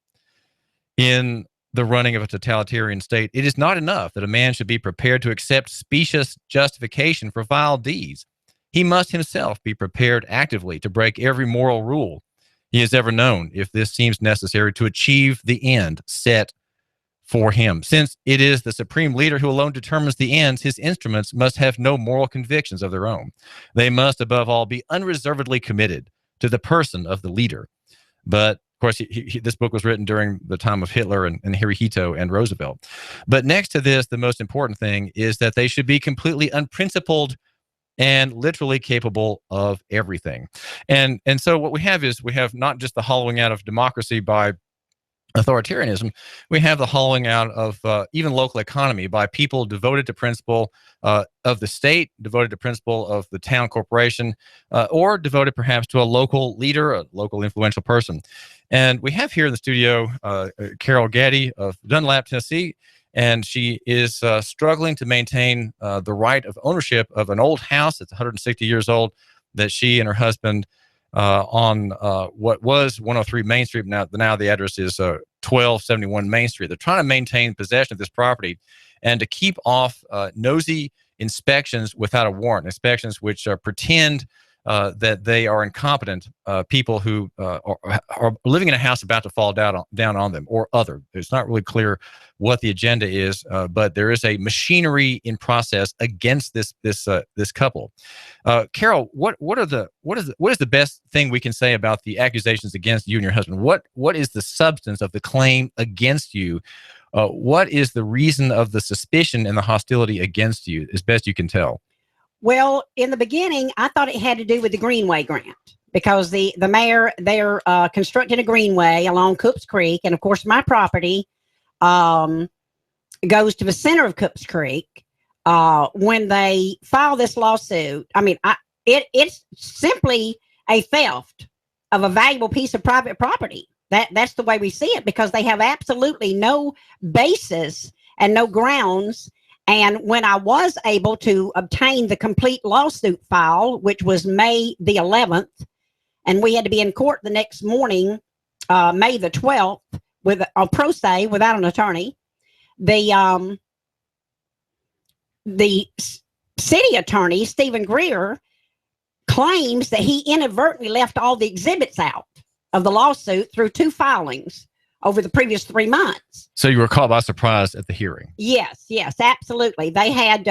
in the running of a totalitarian state, it is not enough that a man should be prepared to accept specious justification for vile deeds. He must himself be prepared actively to break every moral rule he has ever known, if this seems necessary to achieve the end set for him. Since it is the supreme leader who alone determines the ends, his instruments must have no moral convictions of their own. They must, above all, be unreservedly committed to the person of the leader. But of course, this book was written during the time of Hitler and Hirohito and Roosevelt. But next to this, the most important thing is that they should be completely unprincipled and literally capable of everything. And so what we have is, we have not just the hollowing out of democracy by authoritarianism, we have the hollowing out of even local economy by people devoted to principle of the state, devoted to principle of the town corporation, or devoted perhaps to a local leader, a local influential person. And we have here in the studio Carol Gaddy of Dunlap, Tennessee, and she is struggling to maintain the right of ownership of an old house that's 160 years old that she and her husband on what was 103 Main Street. Now the address is 1271 Main Street. They're trying to maintain possession of this property and to keep off nosy inspections without a warrant, inspections which pretend that they are incompetent people who are living in a house about to fall down on them or other. It's not really clear what the agenda is, but there is a machinery in process against this couple. Carol, what is the best thing we can say about the accusations against you and your husband? What is the substance of the claim against you? What is the reason of the suspicion and the hostility against you, as best you can tell?
Well, in the beginning, I thought it had to do with the Greenway grant, because the mayor, they're constructing a greenway along Coops Creek. And of course, my property goes to the center of Coops Creek. When they file this lawsuit, I mean, it's simply a theft of a valuable piece of private property. That's the way we see it, because they have absolutely no basis and no grounds. And when I was able to obtain the complete lawsuit file, which was May the 11th, and we had to be in court the next morning, May the 12th, with a pro se without an attorney, the city attorney, Stephen Greer, claims that he inadvertently left all the exhibits out of the lawsuit through 2 filings over the previous 3 months.
So you were caught by surprise at the hearing?
Yes, absolutely. They had,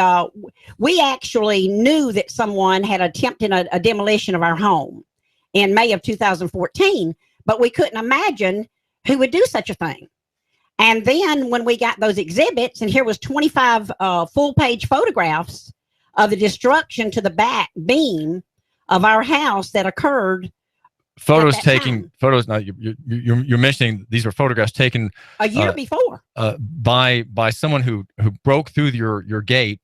we actually knew that someone had attempted a demolition of our home in May of 2014, but we couldn't imagine who would do such a thing. And then when we got those exhibits, and here was 25 full-page photographs of the destruction to the back beam of our house that occurred.
Photos. Now you're mentioning these were photographs taken
a year before
by someone who broke through your gate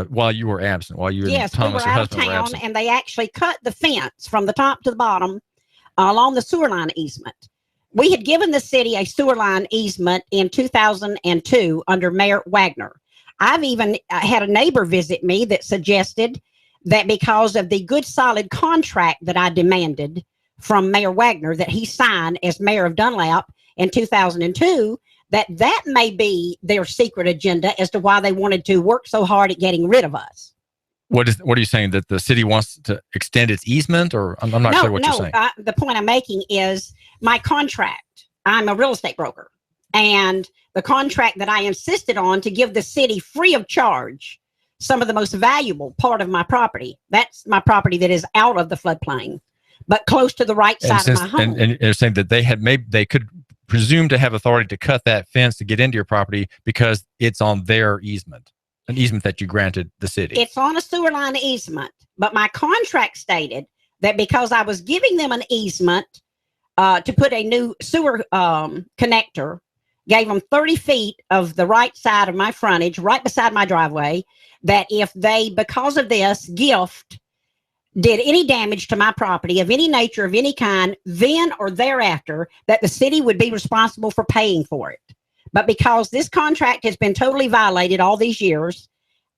while you were absent, while you and Thomas, your husband, were absent.
And they actually cut the fence from the top to the bottom along the sewer line easement. We had given the city a sewer line easement in 2002 under Mayor Wagner. I've even had a neighbor visit me that suggested that because of the good solid contract that I demanded from Mayor Wagner that he signed as mayor of Dunlap in 2002, that may be their secret agenda as to why they wanted to work so hard at getting rid of us.
What are you saying, that the city wants to extend its easement, or I'm not sure what you're saying?
The point I'm making is my contract. I'm a real estate broker, and the contract that I insisted on to give the city free of charge some of the most valuable part of my property. That's my property that is out of the floodplain, but close to the right side of my home.
And you're saying that they could presume to have authority to cut that fence to get into your property because it's on their easement. An easement that you granted the city.
It's on a sewer line easement, but my contract stated that because I was giving them an easement to put a new sewer connector, gave them 30 feet of the right side of my frontage, right beside my driveway, that if they, because of this gift, did any damage to my property of any nature, of any kind, then or thereafter, that the city would be responsible for paying for it. But because this contract has been totally violated all these years,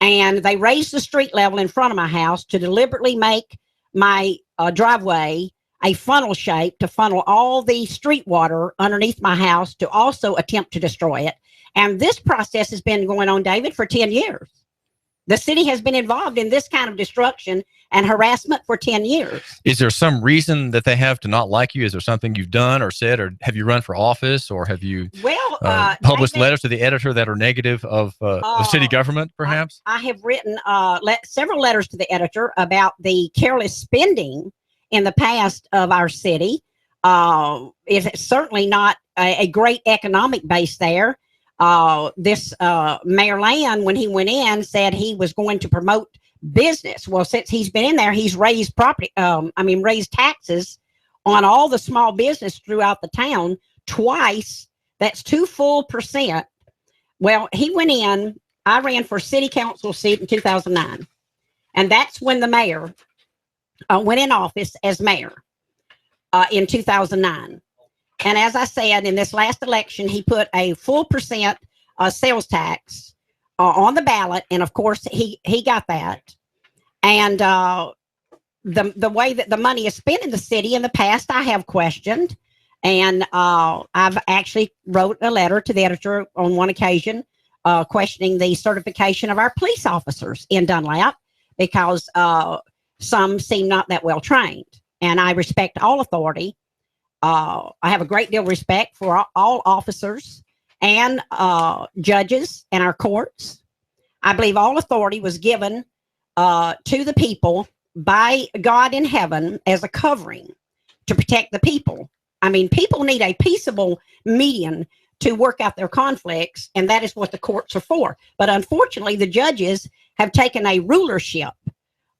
and they raised the street level in front of my house to deliberately make my driveway a funnel shape to funnel all the street water underneath my house to also attempt to destroy it. And this process has been going on, David, for 10 years. The city has been involved in this kind of destruction and harassment for 10 years.
Is there some reason that they have to not like you? Is there something you've done or said, or have you run for office, or have you published letters to the editor that are negative of the city government, perhaps?
I have written several letters to the editor about the careless spending in the past of our city. It's certainly not a great economic base there. This Mayor Land, when he went in, said he was going to promote business. Well, since he's been in there, he's raised raised taxes on all the small business throughout the town twice. That's 2 full %. Well, he went in. I ran for city council seat in 2009, and that's when the mayor went in office as mayor in 2009. And as I said, in this last election, he put a full % sales tax on the ballot. And of course, he got that. And the way that the money is spent in the city in the past, I have questioned. And I've actually wrote a letter to the editor on one occasion questioning the certification of our police officers in Dunlap, because some seem not that well trained. And I respect all authority. I have a great deal of respect for all officers and judges in our courts. I believe all authority was given to the people by God in heaven as a covering to protect the people. I mean, people need a peaceable median to work out their conflicts, and that is what the courts are for. But unfortunately, the judges have taken a rulership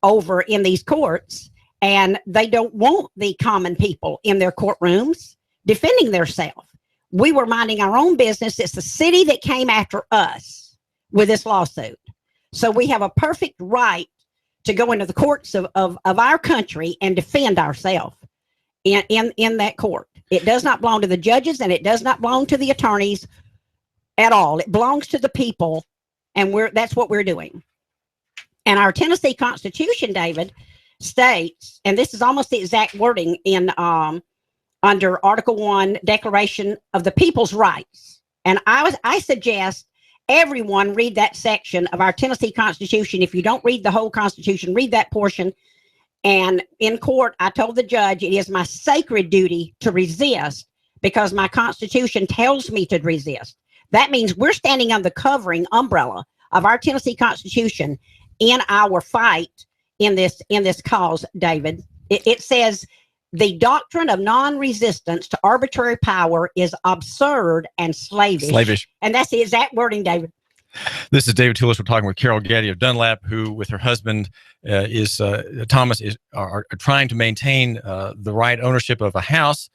over in these courts, and they don't want the common people in their courtrooms defending themselves. We were minding our own business. It's the city that came after us with this lawsuit. So we have a perfect right to go into the courts of our country and defend ourselves in that court. It does not belong to the judges, and it does not belong to the attorneys at all. It belongs to the people, and that's what we're doing. And our Tennessee Constitution, David, states, and this is almost the exact wording in under Article 1, Declaration of the People's Rights. And I suggest everyone read that section of our Tennessee Constitution. If you don't read the whole Constitution, read that portion. And in court, I told the judge it is my sacred duty to resist because my Constitution tells me to resist. That means we're standing under the covering umbrella of our Tennessee Constitution in our fight in this cause, David. It says the doctrine of non-resistance to arbitrary power is absurd and slavish. And that's the exact wording, David.
This is David Tulis. We're talking with Carol Gaddy of Dunlap, who, with her husband, Thomas, are trying to maintain the right ownership of a house,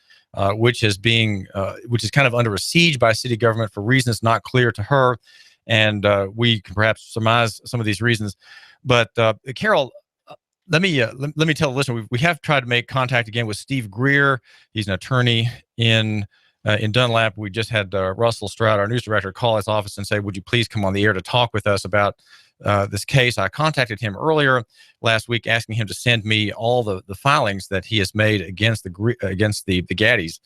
which is kind of under a siege by city government for reasons not clear to her, and we can perhaps surmise some of these reasons. But Carol, let me tell the listener we have tried to make contact again with Steve Greer. He's an attorney in in Dunlap. We just had Russell Stroud, our news director, call his office and say, would you please come on the air to talk with us about this case. I contacted him earlier last week asking him to send me all the filings that he has made against the Gaddys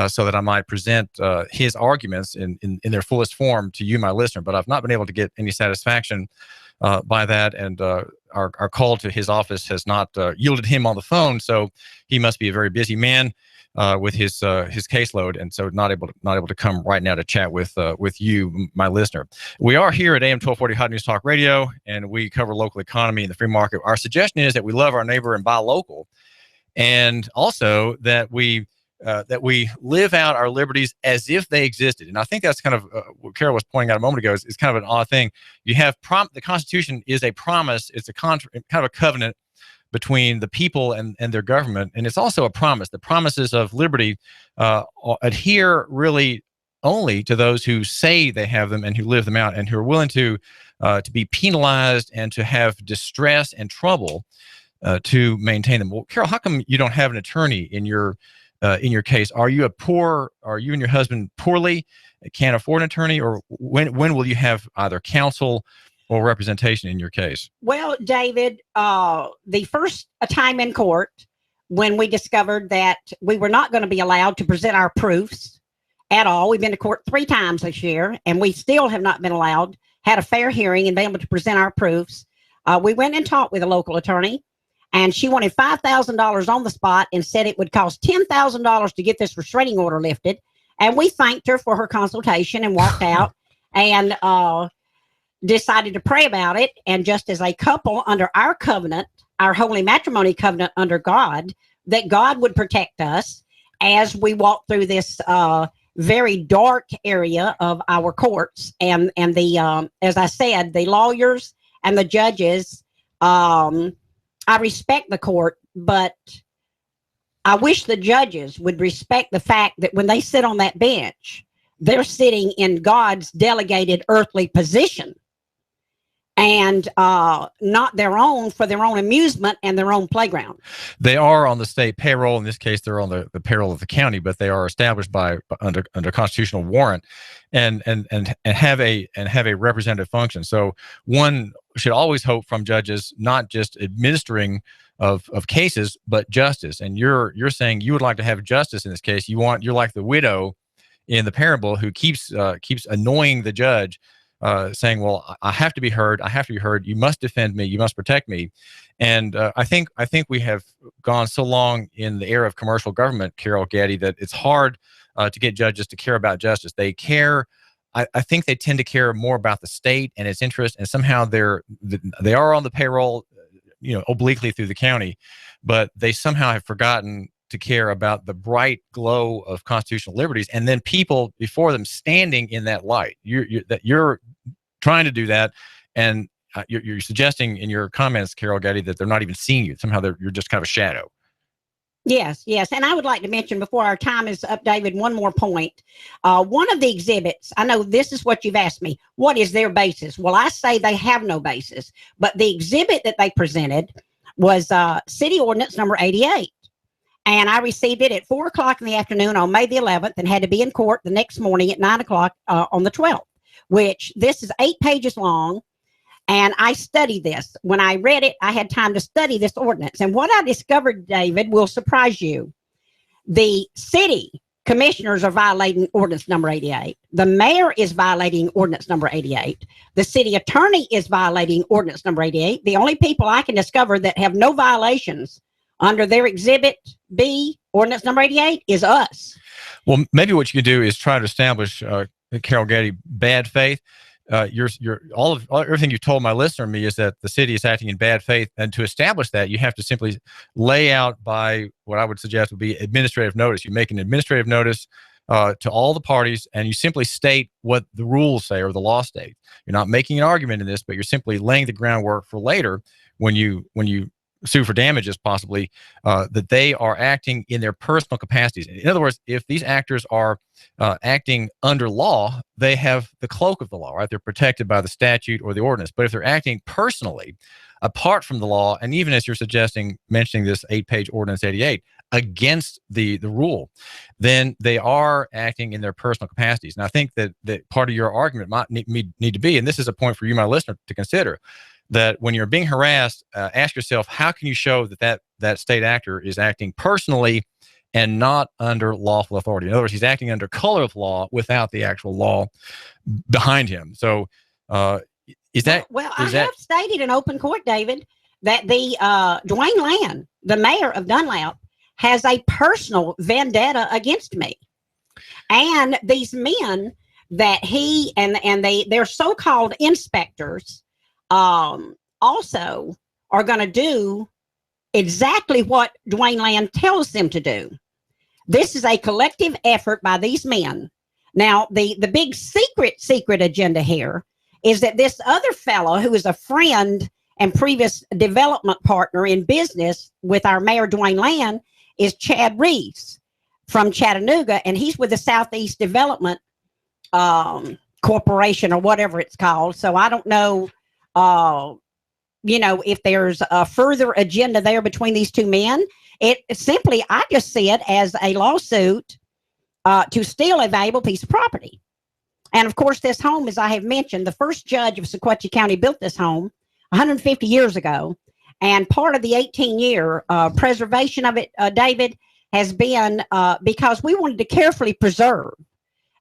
so that I might present his arguments in their fullest form to you, my listener. But I've not been able to get any satisfaction by that, and our call to his office has not yielded him on the phone, so he must be a very busy man with his caseload, and so not able to come right now to chat with you, my listener. We are here at AM 1240 Hot News Talk Radio, and we cover local economy and the free market. Our suggestion is that we love our neighbor and buy local, and also that we live out our liberties as if they existed. And I think that's kind of what Carol was pointing out a moment ago is kind of an odd thing. You have the Constitution is a promise. It's a kind of a covenant between the people and their government. And it's also a promise. The promises of liberty adhere really only to those who say they have them and who live them out and who are willing to be penalized and to have distress and trouble to maintain them. Well, Carol, how come you don't have an attorney in your case? Are you and your husband poorly, can't afford an attorney, or when will you have either counsel or representation in your case?
Well, David, the first time in court when we discovered that we were not going to be allowed to present our proofs at all. We've been to court 3 times this year, and we still have not been allowed, had a fair hearing and been able to present our proofs. We went and talked with a local attorney, and she wanted $5,000 on the spot and said it would cost $10,000 to get this restraining order lifted. And we thanked her for her consultation and walked out and decided to pray about it. And just as a couple under our covenant, our holy matrimony covenant under God, that God would protect us as we walk through this very dark area of our courts. And the as I said, the lawyers and the judges, I respect the court, but I wish the judges would respect the fact that when they sit on that bench, they're sitting in God's delegated earthly position and not their own, for their own amusement and their own playground.
They are on the state payroll. In this case, they're on the payroll of the county, but they are established under constitutional warrant and have a representative function. So one should always hope from judges not just administering of cases, but justice. And you're saying you would like to have justice in this case. You're like the widow in the parable who keeps annoying the judge, saying, well, I have to be heard. I have to be heard. You must defend me. You must protect me. And I think we have gone so long in the era of commercial government, Carol Gaddy, that it's hard to get judges to care about justice. They care. I think they tend to care more about the state and its interest, and somehow they are on the payroll, obliquely through the county, but they somehow have forgotten to care about the bright glow of constitutional liberties, and then people before them standing in that light. You're trying to do that, and you're suggesting in your comments, Carol Gaddy, that they're not even seeing you. Somehow you're just kind of a shadow.
Yes. And I would like to mention before our time is up, David, one more point. One of the exhibits, I know this is what you've asked me, what is their basis? Well, I say they have no basis, but the exhibit that they presented was City Ordinance number 88. And I received it at 4:00 in the afternoon on May the 11th and had to be in court the next morning at 9:00 on the 12th, which this is 8 pages long. And I studied this. When I read it, I had time to study this ordinance. And what I discovered, David, will surprise you. The city commissioners are violating ordinance number 88. The mayor is violating ordinance number 88. The city attorney is violating ordinance number 88. The only people I can discover that have no violations under their exhibit B, ordinance number 88, is us.
Well, maybe what you can do is try to establish, Carol Gaddy, bad faith. Everything you've told my listener and me is that the city is acting in bad faith, and to establish that, you have to simply lay out by what I would suggest would be administrative notice. You make an administrative notice to all the parties, and you simply state what the rules say or the law states. You're not making an argument in this, but you're simply laying the groundwork for later when you sue for damages, possibly, that they are acting in their personal capacities. In other words, if these actors are acting under law, they have the cloak of the law, right? They're protected by the statute or the ordinance. But if they're acting personally, apart from the law, and even as you're suggesting, mentioning this 8-page ordinance 88, against the rule, then they are acting in their personal capacities. And I think that part of your argument might need to be, and this is a point for you, my listener, to consider, that when you're being harassed, ask yourself, how can you show that state actor is acting personally and not under lawful authority? In other words, he's acting under color of law without the actual law behind him. So is that... Well, I have
stated in open court, David, that the Dwayne Land, the mayor of Dunlap, has a personal vendetta against me. And these men that he and they're so-called inspectors also are going to do exactly what Dwayne Land tells them to do. This is a collective effort by these men. Now, the big secret agenda here is that this other fellow who is a friend and previous development partner in business with our mayor, Dwayne Land, is Chad Reeves from Chattanooga, and he's with the Southeast Development Corporation or whatever it's called. So I don't know, if there's a further agenda there between these two men. It simply, I just see it as a lawsuit to steal a valuable piece of property. And of course, this home, as I have mentioned, the first judge of Sequatchie County built this home 150 years ago. And part of the 18-year preservation of it, David, has been because we wanted to carefully preserve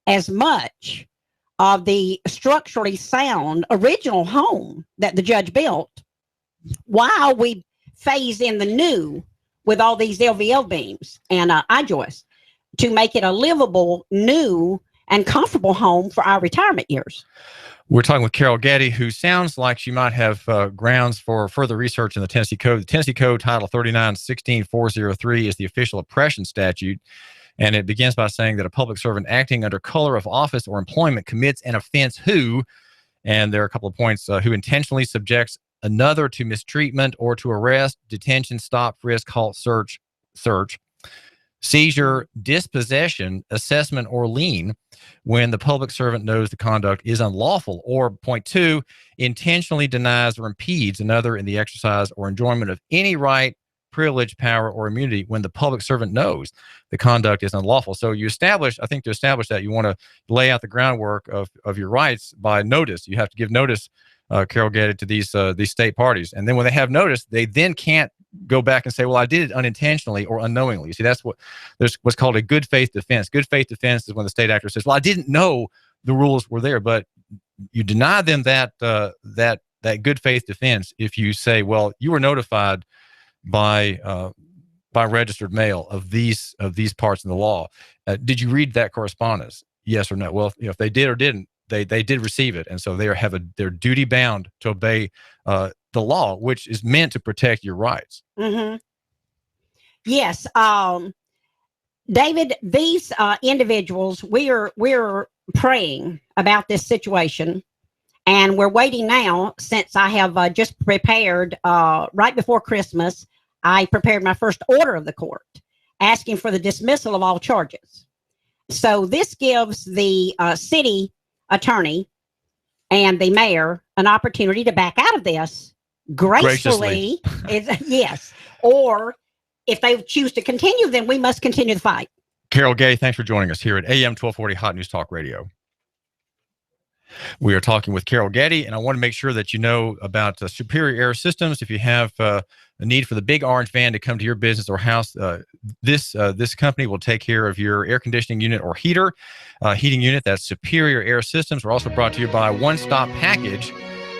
as much of the structurally sound original home that the judge built while we phase in the new with all these LVL beams and I-joists to make it a livable, new, and comfortable home for our retirement years.
We're talking with Carol Gaddy, who sounds like she might have grounds for further research in the Tennessee Code. The Tennessee Code, Title 39-16403, is the official oppression statute, and it begins by saying that a public servant acting under color of office or employment commits an offense who, and there are a couple of points, who intentionally subjects another to mistreatment or to arrest, detention, stop, frisk, halt, search, seizure, dispossession, assessment, or lien when the public servant knows the conduct is unlawful, or point two, intentionally denies or impedes another in the exercise or enjoyment of any right, privilege, power, or immunity when the public servant knows the conduct is unlawful. So you establish, I think to establish that, you want to lay out the groundwork of your rights by notice. You have to give notice, Carol Gaddy, to these state parties. And then when they have notice, they then can't go back and say, well, I did it unintentionally or unknowingly. You see, that's there's what's called a good faith defense. Good faith defense is when the state actor says, well, I didn't know the rules were there, but you deny them that good faith defense if you say, well, you were notified by registered mail of these parts of the law. Did you read that correspondence? Yes or no? Well, if they did or didn't, they did receive it, and so they're duty bound to obey the law, which is meant to protect your rights.
Mm-hmm. Yes, David. These individuals, we're praying about this situation, and we're waiting now. Since I have just prepared right before Christmas, I prepared my first order of the court, asking for the dismissal of all charges. So this gives the city attorney and the mayor an opportunity to back out of this gracefully. Yes. Or if they choose to continue, then we must continue the fight.
Carol Gay, thanks for joining us here at AM 1240 Hot News Talk Radio. We are talking with Carol Gaddy, and I want to make sure that you know about Superior Air Systems. If you have a need for the big orange van to come to your business or house, this company will take care of your air conditioning unit or heating unit. That's Superior Air Systems. We're also brought to you by One Stop Package.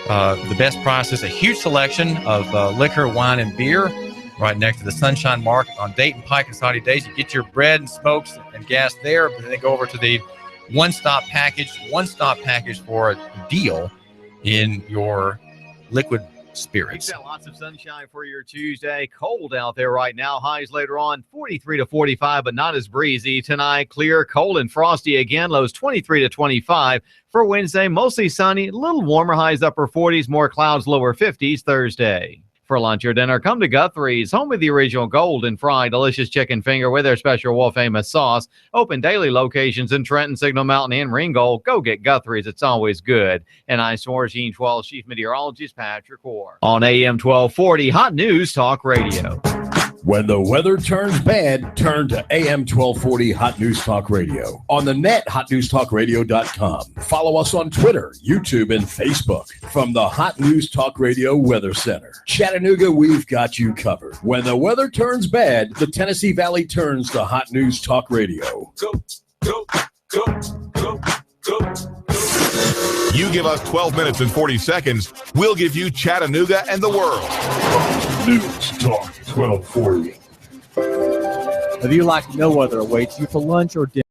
The best prices, a huge selection of liquor, wine, and beer right next to the Sunshine Market on Dayton Pike and Saudi Days. You get your bread and smokes and gas there, but then go over to the one-stop package for a deal in your liquid spirits.
Lots of sunshine for your Tuesday. Cold out there right now. Highs later on 43 to 45, but not as breezy. Tonight, clear, cold, and frosty again. Lows 23 to 25. For Wednesday, mostly sunny, a little warmer. Highs upper 40s, more clouds, lower 50s Thursday. For lunch or dinner, come to Guthrie's, home of the original golden fried delicious chicken finger with their special world famous sauce. Open daily locations in Trenton, Signal Mountain, and Ringgold. Go get Guthrie's. It's always good. And I'm 1412 Chief Meteorologist Patrick Orr on AM 1240 Hot News Talk Radio.
When the weather turns bad, turn to AM 1240 Hot News Talk Radio. On the net, hotnewstalkradio.com. Follow us on Twitter, YouTube, and Facebook. From the Hot News Talk Radio Weather Center. Chattanooga, we've got you covered. When the weather turns bad, the Tennessee Valley turns to Hot News Talk Radio.
Go, go, go, go, go. You give us 12 minutes and 40 seconds, we'll give you Chattanooga and the world.
News Talk 1240.
A view like no other awaits you for lunch or dinner.